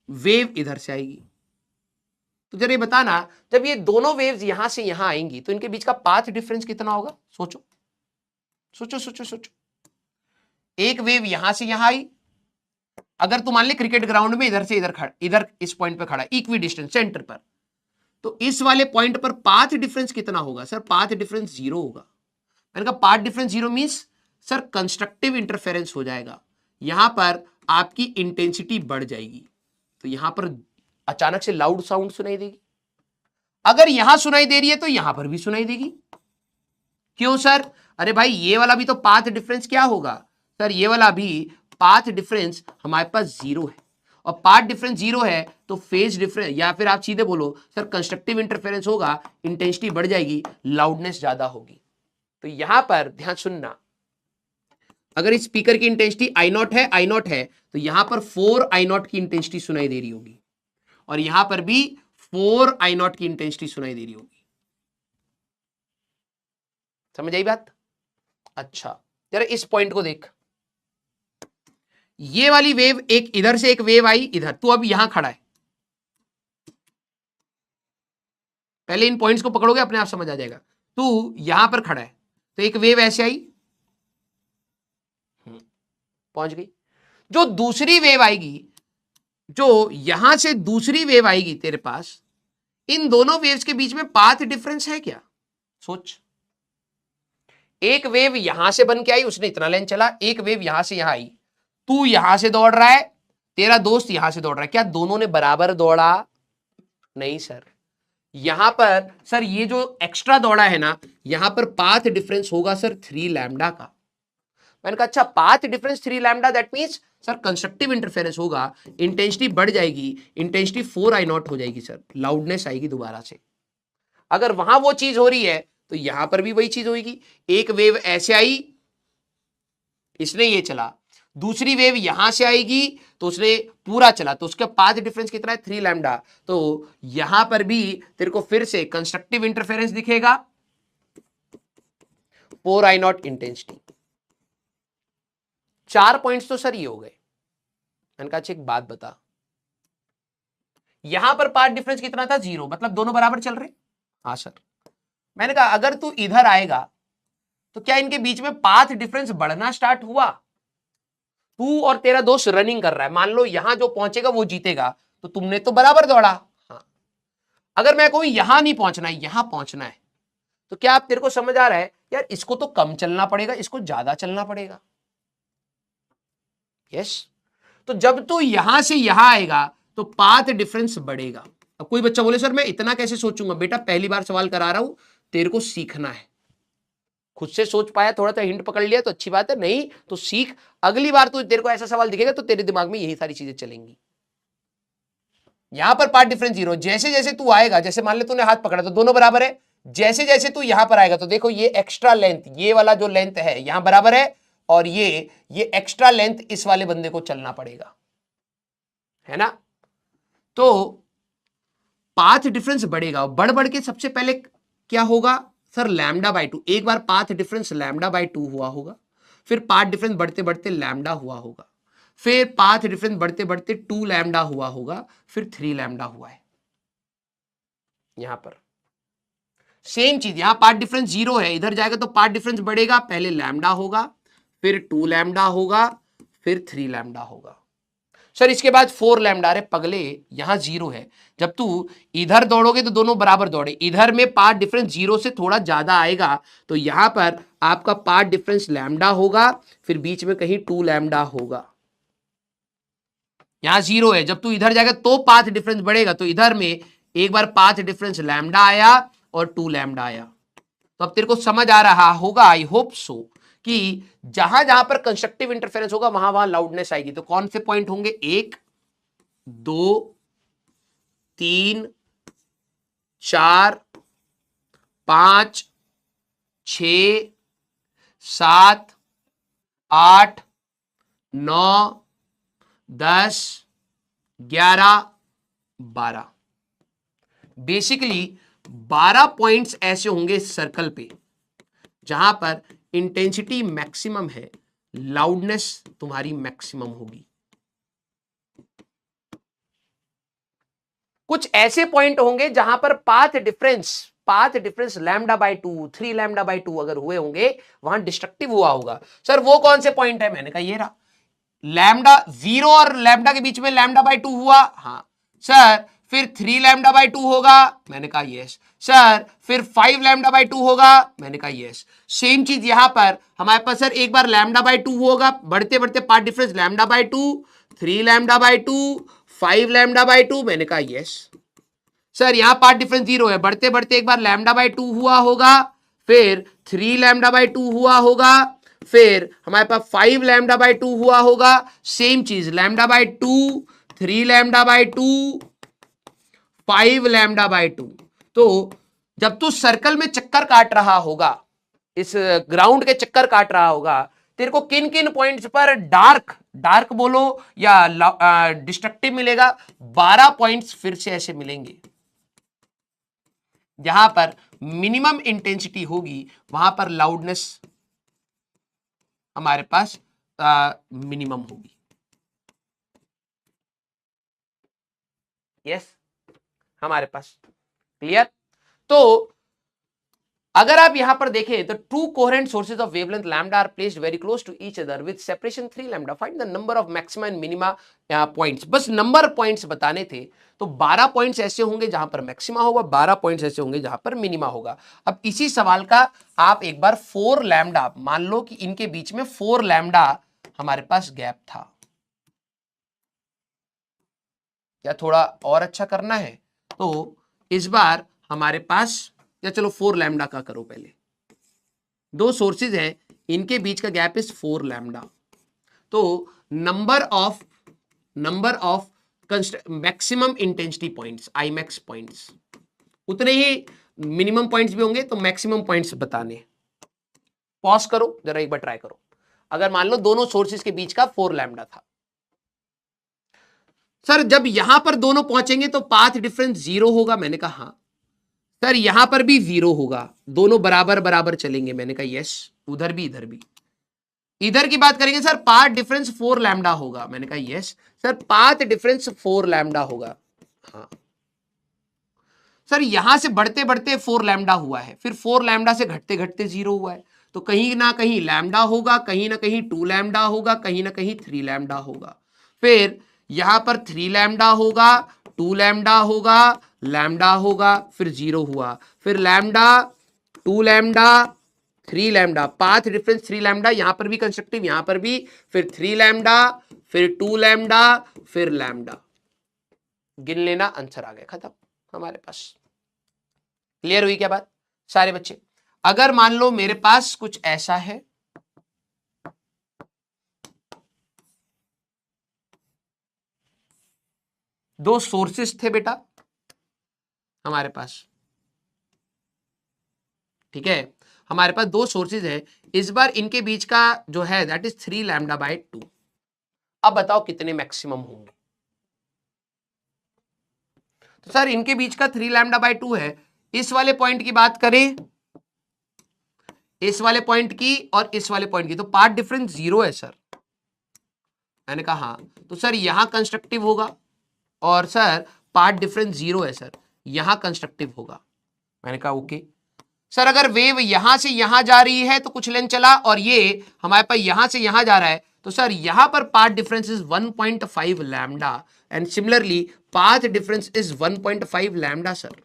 वेव इधर से आएगी, तो जरा ये बताना जब ये दोनों वेव्स यहां से यहां आएंगी तो इनके बीच का पाथ डिफरेंस कितना होगा? सोचो सोचो सोचो सोचो। एक वेव यहां से यहां आई, अगर तू मान ले क्रिकेट ग्राउंड में इधर से इधर खड़ा, इधर इस पॉइंट पे खड़ा इक्वी डिस्टेंस सेंटर पर, तो इस वाले पॉइंट पर पाथ डिफरेंस कितना होगा? सर पाथ डिफरेंस 0 होगा। मैंने कहा path difference 0 means sir constructive interference हो जाएगा, यहां पर आपकी इंटेंसिटी बढ़ जाएगी, तो यहां पर अचानक से लाउड साउंड सुनाई देगी। अगर यहां सुनाई दे रही है तो यहां पर भी सुनाई देगी। क्यों सर? अरे भाई ये वाला भी तो पाथ डिफरेंस क्या होगा? सर ये वाला भी पाथ डिफरेंस हमारे पास 0 है, और पाथ डिफरेंस 0 है तो फेज डिफरेंस, या फिर आप सीधे बोलो सर कंस्ट्रक्टिव इंटरफेरेंस होगा, इंटेंसिटी बढ़ जाएगी, लाउडनेस ज्यादा होगी। तो यहां पर ध्यान सुनना, अगर इस स्पीकर की इंटेंसिटी आई नॉट है तो यहां पर 4 आई नॉट की इंटेंसिटी सुनाई दे रही होगी, और यहां पर भी 4 आई नॉट की इंटेंसिटी सुनाई दे रही होगी। समझ आई बात? अच्छा जरा इस पॉइंट को देख, ये वाली वेव एक इधर से एक वेव आई इधर, तू अब यहां खड़ा है, पहले इन पॉइंट्स को पकड़ोगे अपने आप समझ आ जाएगा। तू यहां पर खड़ा है तो एक वेव ऐसे आई, पहुंच गई, जो दूसरी वेव आएगी, जो यहां से दूसरी वेव आएगी तेरे पास, इन दोनों वेव्स के बीच में पाथ डिफरेंस है क्या? सोच, एक वेव यहां से बन के आई, उसने इतना लेंथ चला, एक वेव यहां से यहां आई, तू यहां से दौड़ रहा है, तेरा दोस्त यहां से दौड़ रहा है, क्या दोनों ने बराबर दौड़ा? नहीं सर, यहां पर सर ये जो एक्स्ट्रा दौड़ा है ना, यहां पर पाथ डिफरेंस होगा सर 3 लैम्डा का। मैंने कहा अच्छा path difference 3 lambda, that means sir constructive interference होगा, इंटेंसिटी बढ़ जाएगी, इंटेंसिटी 4 आई नॉट हो जाएगी सर, लाउडनेस आएगी दोबारा से। अगर वहां वो चीज हो रही है तो यहां पर भी वही चीज होगी, एक वेव ऐसे आई, इसने ये चला, दूसरी वेव यहां से आएगी तो उसने पूरा चला, तो उसका पाथ डिफरेंस कितना है? 3 लैम्डा। तो यहां पर भी तेरे को फिर से कंस्ट्रक्टिव इंटरफेरेंस दिखेगा, 4 आई नॉट इंटेंसिटी। 4 पॉइंट्स तो सर ये हो गए। मैंने कहा अच्छा एक बात बता, यहां पर पाथ डिफरेंस कितना था? 0, मतलब दोनों बराबर चल रहे? हाँ सर। मैंने कहा अगर तू इधर आएगा तो क्या इनके बीच में पाथ डिफरेंस बढ़ना स्टार्ट हुआ? तू और तेरा दोस्त रनिंग कर रहा है, मान लो यहां जो पहुंचेगा वो जीतेगा, तो तुमने तो बराबर दौड़ा। हाँ, अगर मैं कहूं यहां नहीं पहुंचना है, यहां पहुंचना है, तो क्या आप तेरे को समझ आ रहा है यार इसको तो कम चलना पड़ेगा, इसको ज्यादा चलना पड़ेगा? यस। तो जब तू यहां से यहां आएगा तो पाथ डिफरेंस बढ़ेगा। अब कोई बच्चा बोले सर मैं इतना कैसे सोचूंगा? बेटा पहली बार सवाल करा रहा हूं, तेरे को सीखना है, खुद से सोच पाया, थोड़ा सा हिंट पकड़ लिया तो अच्छी बात है, नहीं तो सीख, अगली बार तो तेरे को ऐसा सवाल दिखेगा तो तेरे दिमाग में यही सारी चीजें चलेंगी। यहां पर पार्ट डिफरेंस 0, जैसे जैसे तू आएगा, जैसे मान ले तूने हाथ पकड़ा तो दोनों बराबर है, जैसे जैसे तू यहां पर आएगा तो देखो ये एक्स्ट्रा लेंथ, ये वाला जो लेंथ है यहां बराबर है, और ये एक्स्ट्रा लेंथ इस वाले बंदे को चलना पड़ेगा, है ना? तो पाथ डिफरेंस बढ़ेगा, बढ़ बढ़ के सबसे पहले क्या होगा सर? Lambda by 2। एक बार पाथ डिफरेंस लैम्डा बाई 2 हुआ होगा, फिर पाथ डिफरेंस बढ़ते बढ़ते लैम्डा हुआ होगा, फिर पाथ डिफरेंस बढ़ते बढ़ते 2 लैम्डा हुआ होगा, फिर 3 लैम्डा हुआ है। यहां पर सेम चीज, यहां पाथ डिफरेंस 0 है, इधर जाएगा तो पाथ डिफरेंस बढ़ेगा, पहले लैम्डा होगा, फिर 2 लैम्डा होगा, फिर 3 लैम्डा होगा। सर इसके बाद 4 लैम्डा। अरे पगले यहां 0 है, जब तू इधर दौड़ोगे तो दोनों बराबर दौड़े, इधर में पाथ डिफरेंस 0 से थोड़ा ज्यादा आएगा तो यहां पर आपका पाथ डिफरेंस लैम्डा होगा, फिर बीच में कहीं 2 लैम्डा होगा। यहां 0 है, जब तू इधर जाएगा तो पाथ डिफरेंस बढ़ेगा, तो इधर में एक बार पाथ डिफरेंस लैम्डा आया और 2 लैम्डा आया। तो अब तेरे को समझ आ रहा होगा, आई होप सो, कि जहां जहां पर कंस्ट्रक्टिव इंटरफेरेंस होगा वहां वहां लाउडनेस आएगी। तो कौन से पॉइंट होंगे? 1 2 3 4 5 6 7 8 9 10 11 12। बेसिकली 12 पॉइंट्स ऐसे होंगे इस सर्कल पे जहां पर इंटेंसिटी मैक्सिमम है, लाउडनेस तुम्हारी मैक्सिमम होगी। कुछ ऐसे पॉइंट होंगे जहां पर path difference lambda by 2, 3 lambda by 2 अगर हुए होंगे, वहां डिस्ट्रक्टिव हुआ होगा। सर वो कौन से पॉइंट है? मैंने कहा ये रहा, लैम्डा 0 और लैम्डा के बीच में लैम्डा बाय 2 हुआ। हाँ सर, फिर 3 लैम्डा बाय 2 होगा। मैंने कहा यस सर, फिर 5 लैम्डा बाय 2 होगा। मैंने कहा यस। सेम चीज यहां पर हमारे पास सर एक बार लैम्डा बाय 2 होगा, बढ़ते बढ़ते path difference lambda by 2, 3 lambda by 2, 5 lambda by 2। मैंने कहा यस सर, यहां पार्ट डिफरेंस 0 है, बढ़ते बढ़ते एक बार लैम्डा बाय 2 हुआ होगा, फिर 3 लैम्डा बाय 2 हुआ होगा, फिर हमारे पास 5 लैम्डा बाय 2 हुआ होगा। सेम चीज lambda by 2, 3 lambda by 2, 5 lambda by 2। तो जब तू सर्कल में चक्कर काट रहा होगा, इस ग्राउंड के चक्कर काट रहा होगा, तेरे को किन किन पॉइंट्स पर डार्क बोलो या डिस्ट्रक्टिव मिलेगा? 12 पॉइंट्स फिर से ऐसे मिलेंगे जहां पर मिनिमम इंटेंसिटी होगी, वहां पर लाउडनेस हमारे पास मिनिमम होगी। यस हमारे पास क्लियर। तो अगर आप यहां पर देखें तो two coherent sources of wavelength lambda are placed very close to each other with separation 3 lambda, find the number of maxima and minima points. बस नंबर पॉइंट्स बताने थे। तो 12 पॉइंट्स ऐसे होंगे जहां पर मैक्सिमा होगा, 12 पॉइंट्स ऐसे होंगे जहां पर मिनिमा होगा। अब इसी सवाल का आप एक बार 4 लैम्डा मान लो कि इनके बीच में 4 लैम्डा हमारे पास गैप था। क्या थोड़ा और अच्छा करना है? तो इस बार हमारे पास, या चलो 4 लैम्डा का करो पहले। दो सोर्सेज हैं, इनके बीच का गैप इज 4 लैम्डा। तो number of maximum intensity points, I max points, उतने ही मिनिमम पॉइंट्स भी होंगे। तो मैक्सिमम पॉइंट्स बताने, पॉज करो जरा एक बार ट्राई करो। अगर मान लो दोनों सोर्सेज के बीच का 4 लैम्डा था, सर जब यहां पर दोनों पहुंचेंगे तो पाथ डिफरेंस 0 होगा। मैंने कहा हाँ सर, यहां पर भी 0 होगा, दोनों बराबर बराबर चलेंगे। मैंने कहा यस, उधर भी इधर भी। इधर की बात करेंगे सर, पाथ डिफरेंस 4 लैम्डा होगा। मैंने कहा yes sir, path difference 4 lambda होगा। हाँ सर, यहां से बढ़ते बढ़ते 4 लैम्डा हुआ है, फिर 4 लैम्डा से घटते घटते 0 हुआ है, तो कहीं ना कहीं लैम्डा होगा, कहीं ना कहीं 2 लैम्डा होगा, कहीं ना कहीं 3 लैम्डा होगा। फिर यहां पर 3 लैम्डा होगा, 2 लैम्डा होगा, लैम्डा होगा, फिर 0 हुआ, फिर lambda, 2 lambda, 3 lambda, path difference 3 lambda, यहां पर भी कंस्ट्रक्टिव, यहां पर भी, फिर 3 लैम्डा, फिर 2 लैम्डा, फिर लैम्डा। गिन लेना, आंसर आ गया, खत्म हमारे पास। क्लियर हुई क्या बात सारे बच्चे? अगर मान लो मेरे पास कुछ ऐसा है, दो सोर्सेस थे बेटा हमारे पास, ठीक है, हमारे पास दो सोर्सेज है। इस बार इनके बीच का जो है दैट इज 3 लैम्डा बाय 2। अब बताओ कितने मैक्सिमम होंगे? तो सर इनके बीच का 3 लैम्डा बाय 2 है। इस वाले पॉइंट की बात करें, इस वाले पॉइंट की और इस वाले पॉइंट की, तो पाथ डिफरेंस 0 है सर। मैंने कहा हाँ, तो सर यहां कंस्ट्रक्टिव होगा, और सर पाथ डिफरेंस 0 है सर, यहां कंस्ट्रक्टिव होगा। मैंने कहा ओके सर, अगर वेव यहां से यहां जा रही है तो कुछ लेंथ चला, और ये हमारे पास यहां से यहां जा रहा है, तो सर यहां पर path difference is 1.5 lambda, and similarly path difference is 1.5 lambda sir.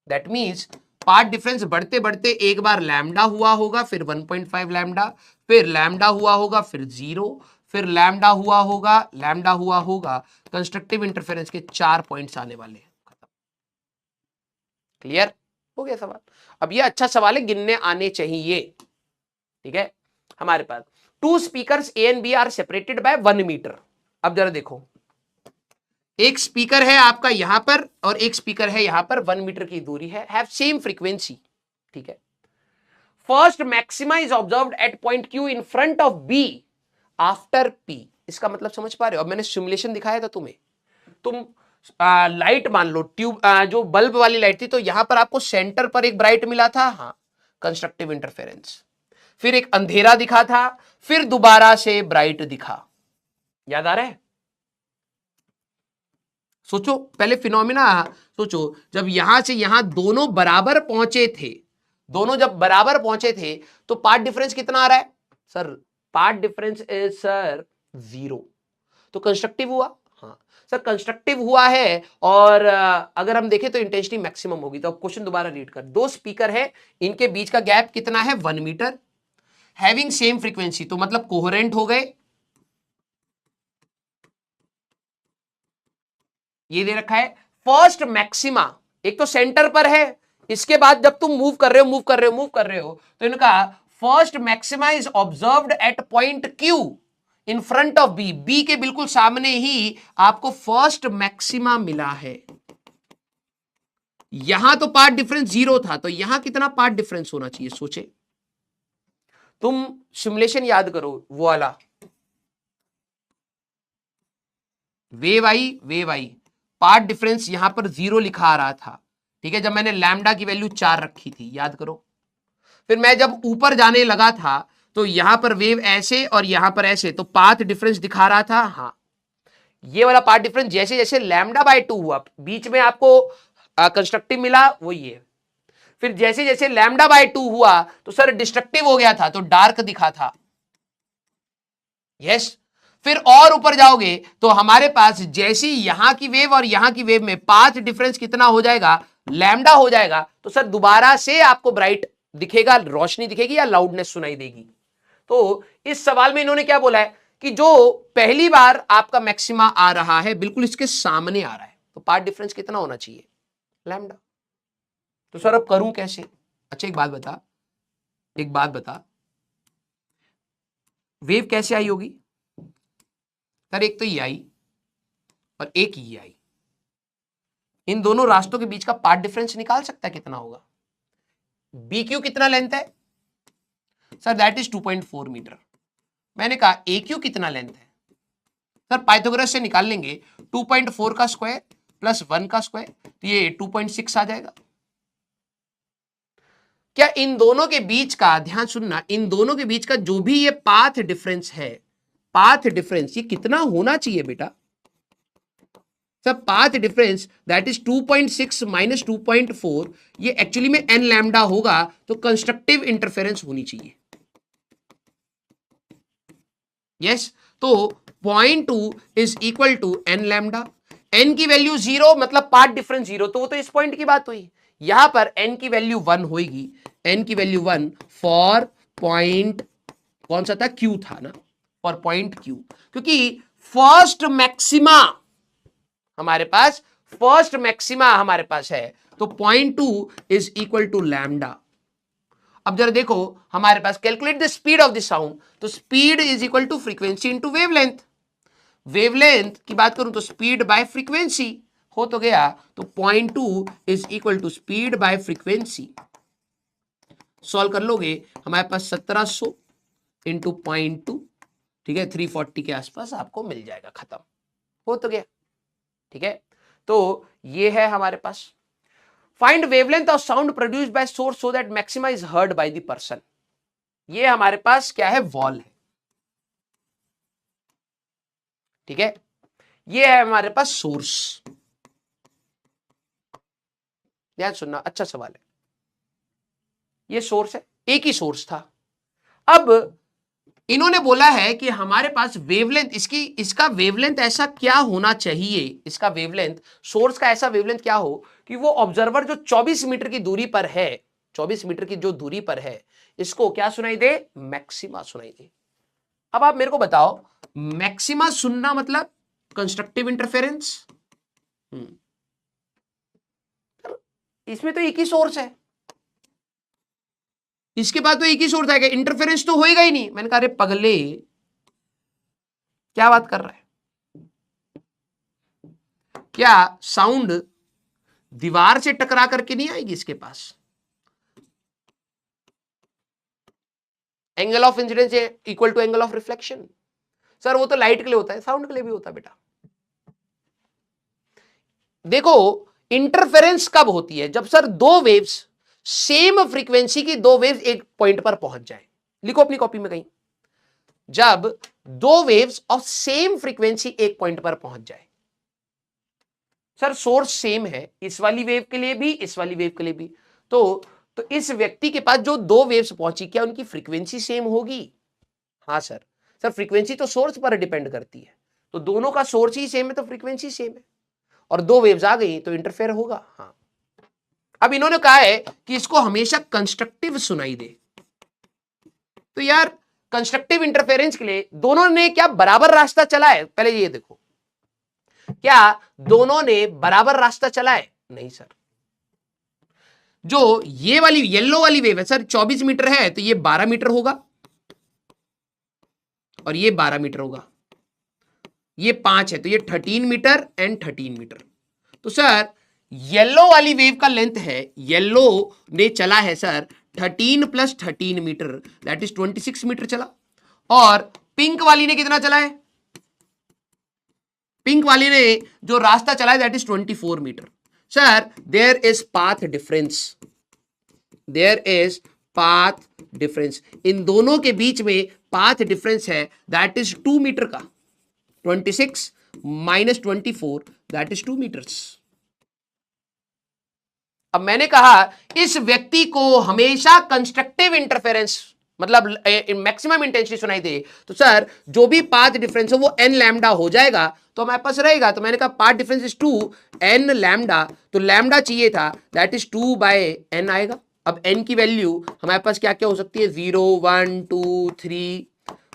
That means path difference बढ़ते बढ़ते एक बार लैम्डा हुआ होगा, फिर 1.5 लैम्डा, फिर लैम्डा हुआ होगा, फिर 0, फिर लैम्डा हुआ होगा, लैम्डा हुआ होगा। कंस्ट्रक्टिव इंटरफेरेंस के 4 पॉइंट्स आने वाले हैं। क्लियर हो गया सवाल? अब ये अच्छा सवाल है, गिनने आने चाहिए, ठीक है। हमारे पास two speakers A and B are separated by 1 metre. अब जरा देखो, एक स्पीकर है आपका यहां पर और एक स्पीकर है यहां पर, 1 मीटर की दूरी है, हैव सेम फ्रीक्वेंसी, ठीक है। First maxima is observed at point Q in front of B after P. इसका मतलब समझ पा रहे हो? अब मैंने सिमुलेशन दिखाया था तुम्हें, तुम लाइट मान लो, ट्यूब जो बल्ब वाली लाइट थी, तो यहां पर आपको सेंटर पर एक ब्राइट मिला था, हाँ, कंस्ट्रक्टिव इंटरफेरेंस। फिर एक अंधेरा दिखा था, फिर दोबारा से ब्राइट दिखा। याद आ रहा है? सोचो पहले फिनोमिना, सोचो जब यहां से यहां दोनों बराबर पहुंचे थे, दोनों जब बराबर पहुंचे थे तो पार्ट डिफरेंस कितना आ रहा है sir? Path difference is sir 0। तो कंस्ट्रक्टिव हुआ? हाँ सर कंस्ट्रक्टिव हुआ है। और अगर हम देखें तो इंटेंसिटी मैक्सिमम होगी। तो अब क्वेश्चन दोबारा रीड कर, दो स्पीकर है, इनके बीच का गैप कितना है? 1 मीटर, हैविंग सेम फ्रीक्वेंसी, तो मतलब कोहेरेंट हो गए। ये दे रखा है फर्स्ट मैक्सिमा, एक तो सेंटर पर है, इसके बाद जब तुम मूव कर रहे हो तो इनका first maxima is observed at point Q in front of B, B के बिल्कुल सामने ही आपको फर्स्ट मैक्सिमा मिला है। यहां तो पार्ट डिफरेंस 0 था, तो यहां कितना पार्ट डिफरेंस होना चाहिए? सोचे, तुम सिमुलेशन याद करो वो वाला, वेव आई, पार्ट डिफरेंस यहां पर 0 लिखा आ रहा था, ठीक है, जब मैंने लैम्डा की वैल्यू 4 रखी थी, याद करो। फिर मैं जब ऊपर जाने लगा था तो यहां पर वेव ऐसे और यहां पर ऐसे, तो पाथ डिफरेंस दिखा रहा था। हाँ, ये वाला पाथ डिफरेंस जैसे जैसे लैम्डा बाय 2 हुआ, बीच में आपको कंस्ट्रक्टिव मिला, वो ये। फिर जैसे जैसे लैम्डा बाय 2 हुआ तो सर डिस्ट्रक्टिव हो गया था, तो डार्क दिखा था। यस। फिर और ऊपर जाओगे तो हमारे पास जैसी यहां की वेव और यहां की वेव में पाथ डिफरेंस कितना हो जाएगा? लैम्डा हो जाएगा। तो सर दोबारा से आपको ब्राइट दिखेगा, रोशनी दिखेगी या लाउडनेस सुनाई देगी? तो इस सवाल में इन्होंने क्या बोला है कि जो पहली बार आपका मैक्सिमा आ रहा है बिल्कुल इसके सामने आ रहा है, तो पाथ डिफरेंस कितना होना चाहिए? लैम्डा। तो सर अब करूं कैसे? अच्छा एक बात बता, वेव कैसे आई होगी? सर एक तो ये आई और एक ये आई, इन दोनों रास्तों के बीच का पार्ट डिफरेंस निकाल सकता है कितना होगा? बी क्यू कितना लेंथ है सर? That is 2.4 metre. मैंने कहा ए क्यू कितना लेंथ है सर? पाइथागोरस से निकाल लेंगे, 2.4 का स्क्वायर प्लस 1 का स्क्वायर, तो ये 2.6 आ जाएगा। क्या इन दोनों के बीच का, ध्यान सुनना, इन दोनों के बीच का जो भी ये पाथ डिफरेंस है, पाथ डिफरेंस ये कितना होना चाहिए बेटा? सब path difference that is 2.6 minus 2.4, ये एक्चुअली में n लैम्डा होगा, तो कंस्ट्रक्टिव इंटरफेरेंस होनी चाहिए। यस, तो 0.2 is equal to n lambda. n की वैल्यू 0 मतलब पाथ डिफरेंस 0, तो वो तो इस पॉइंट की बात हुई। यहां पर n की वैल्यू 1 होगी, n की वैल्यू 1 फॉर पॉइंट, कौन सा था? q था ना, फॉर पॉइंट q, क्योंकि फर्स्ट मैक्सिमा हमारे पास, फर्स्ट मैक्सिमा हमारे पास है, तो 0.2 इज इक्वल टू लैम्डा। अब जरा देखो हमारे पास, calculate the speed of the sound, तो speed is equal to frequency into wavelength. Wavelength की बात करूं तो स्पीड बाय फ्रीक्वेंसी हो तो गया, तो 0.2 is equal to speed by frequency. Solve कर लोगे, हमारे पास 1700 इंटू 0.2, ठीक है, 340 के आसपास आपको मिल जाएगा, खत्म हो तो गया। ठीक है, तो ये है हमारे पास। Find wavelength of sound produced by source so that maxima is heard by the person. ये हमारे पास क्या है? वॉल है। ठीक है, ये है हमारे पास सोर्स। ध्यान सुनना, अच्छा सवाल है। ये सोर्स है, एक ही सोर्स था। अब इन्होंने बोला है कि हमारे पास वेवलेंथ, इसका वेवलेंथ ऐसा क्या होना चाहिए, इसका वेवलेंथ, सोर्स का ऐसा वेवलेंथ क्या हो कि वो ऑब्जर्वर जो 24 मीटर की दूरी पर है, 24 मीटर की जो दूरी पर है, इसको क्या सुनाई दे? मैक्सिमा सुनाई दे। अब आप मेरे को बताओ, मैक्सिमा सुनना मतलब कंस्ट्रक्टिव इंटरफेरेंस। इसमें तो एक ही सोर्स है, इसके बाद तो एक ही सोर्स आएगा, इंटरफेरेंस तो होएगा ही नहीं। मैंने कहा अरे पगले क्या बात कर रहा है? क्या साउंड दीवार से टकरा करके नहीं आएगी इसके पास? Angle of incidence equal to angle of reflection. Sir वो तो लाइट के लिए होता है, साउंड के लिए भी होता है बेटा। देखो इंटरफेरेंस कब होती है? जब सर दो वेव्स सेम फ्रीक्वेंसी की दो वेव्स एक पॉइंट पर पहुंच जाए। लिखो अपनी कॉपी में कहीं, जब दो वेव्स ऑफ सेम फ्रीक्वेंसी एक पॉइंट पर पहुंच जाए। सर सोर्स सेम है, इस वाली वेव के लिए भी, इस वाली वेव के लिए भी, तो इस व्यक्ति के पास जो दो वेव्स पहुंची, क्या उनकी फ्रीक्वेंसी सेम होगी? हाँ सर। सर फ्रीक्वेंसी तो सोर्स पर डिपेंड करती है, तो दोनों का सोर्स ही सेम है तो फ्रीक्वेंसी सेम है, और दो वेव्स आ गई तो इंटरफेयर होगा। हाँ, अब इन्होंने कहा है कि इसको हमेशा कंस्ट्रक्टिव सुनाई दे, तो यार कंस्ट्रक्टिव इंटरफेरेंस के लिए दोनों ने क्या बराबर रास्ता चला है? पहले ये देखो, क्या दोनों ने बराबर रास्ता चला है? नहीं सर। जो ये वाली येलो वाली वेव है सर 24 मीटर है, तो ये 12 मीटर होगा, और ये 12 मीटर होगा। ये 5 है तो ये 13 मीटर एंड 13 मीटर। तो सर येलो वाली वेव का लेंथ है, येलो ने चला है sir 13 plus 13 metre, that is 26 metre चला। और पिंक वाली ने कितना चला है? पिंक वाली ने जो रास्ता चला है that is 24 metre. Sir there is path difference, there is path difference, इन दोनों के बीच में पाथ डिफरेंस है दैट इज 2 मीटर का। 26 माइनस 24 दैट इज 2 मीटर्स। अब मैंने कहा इस व्यक्ति को हमेशा कंस्ट्रक्टिव इंटरफेरेंस मतलब मैक्सिमम इंटेंसिटी सुनाई दे, तो सर जो भी पाथ डिफरेंस हो वो एन लैम्डा हो जाएगा, तो हमारे पास रहेगा। तो मैंने कहा path difference is 2 n lambda, तो लैम्डा चाहिए था दैट इज 2 बाय एन आएगा। अब एन की वैल्यू हमारे पास क्या क्या हो सकती है? 0 1 2 3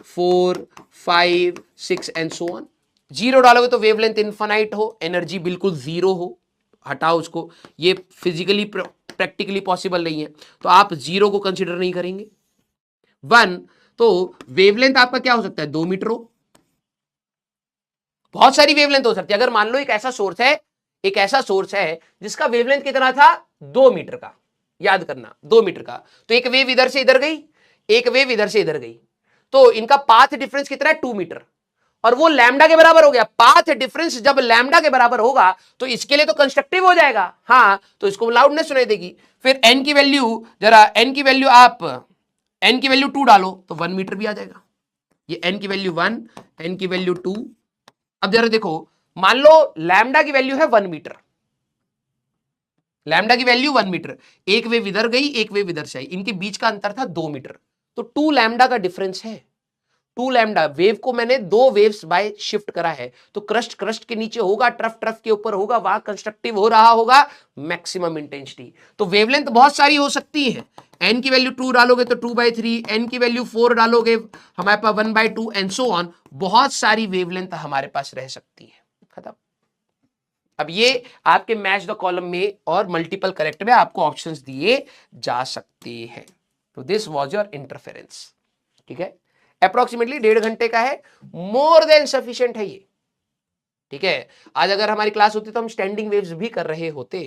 4 5 6 एंड सो ऑन। जीरो डालोगे तो वेवलेंथ इनफाइनाइट हो, एनर्जी बिल्कुल जीरो हो, हटाओ उसको, ये फिजिकली प्रैक्टिकली पॉसिबल नहीं है, तो आप जीरो को कंसीडर नहीं करेंगे। 1 तो वेवलेंथ आपका क्या हो सकता है? 2 मीटर हो। बहुत सारी वेवलेंथ हो सकती है। अगर मान लो एक ऐसा सोर्स है जिसका वेवलेंथ कितना था? 2 मीटर का, याद करना 2 मीटर का, तो एक वेव इधर से इधर गई, एक वेव इधर से इधर गई, तो इनका पाथ डिफरेंस कितना है? 2 मीटर, और वो लैम्डा के बराबर हो गया। पाथ डिफरेंस जब लैम्डा के बराबर होगा तो इसके लिए तो कंस्ट्रक्टिव हो जाएगा, हाँ, तो इसको लाउडनेस सुनाई देगी। फिर एन की वैल्यू, जरा एन की वैल्यू आप एन की वैल्यू 2 डालो तो 1 मीटर भी आ जाएगा। ये एन की वैल्यू 1, एन की वैल्यू 2। अब जरा देखो, मान लो लैम्डा की वैल्यू है 1 मीटर, लैम्डा की वैल्यू 1 मीटर, एक वेव इधर गई एक वेव इधर से आई, इनके बीच का अंतर था 2 मीटर, तो 2 लैम्डा का डिफरेंस है। 2 लैम्डा, वेव को मैंने 2 वेव्स बाय शिफ्ट करा है, तो क्रस्ट के नीचे होगा, ट्रफ के ऊपर होगा, वहां कंस्ट्रक्टिव हो रहा होगा मैक्सिमम इंटेंसिटी। तो वेवलेंथ बहुत सारी हो सकती है। एन की वैल्यू 2 डालोगे तो 2/3, एन की वैल्यू 4 डालोगे हमारे पास 1/2 एंड सो ऑन, बहुत सारी वेवलेंथ हमारे पास रह सकती है। खत्म। अब ये आपके मैच द कॉलम में और मल्टीपल करेक्ट में आपको ऑप्शंस दिए जा सकते हैं। तो दिस वाज योर इंटरफेरेंस, ठीक है। अप्रोक्सीमेटली 1.5 घंटे का है, मोर देन सफिशिएंट है ये, ठीक है। आज अगर हमारी क्लास होती तो हम स्टैंडिंग वेव्स भी कर रहे होते,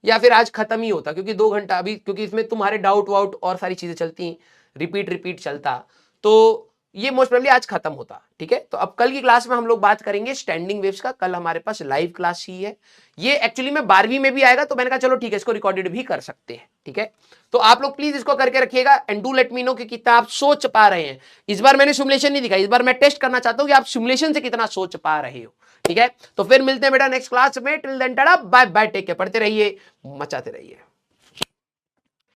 या फिर आज खत्म ही होता, क्योंकि 2 घंटा अभी, क्योंकि इसमें तुम्हारे डाउट वाउट और सारी चीजें चलती, रिपीट चलता, तो ये मोस्ट प्रोबेबली आज खत्म होता, ठीक है। तो अब कल की क्लास में हम लोग बात करेंगे स्टैंडिंग वेव्स का। कल हमारे पास लाइव क्लास ही है, ये एक्चुअली में 12वीं में भी आएगा, तो मैंने कहा चलो ठीक है, इसको रिकॉर्डेड भी कर सकते हैं, ठीक है। तो आप लोग प्लीज इसको करके रखिएगा and do let me know कि कितना आप सोच पा रहे हैं। इस बार मैंने सिमुलेशन नहीं दिखाई, इस बार मैं टेस्ट करना चाहता हूं कि आप सिमुलेशन से कितना सोच पा रहे हो, ठीक है। तो फिर मिलते हैं बेटा नेक्स्ट क्लास में, till then tata bye bye, take care, पढ़ते रहिए, मचाते रहिए।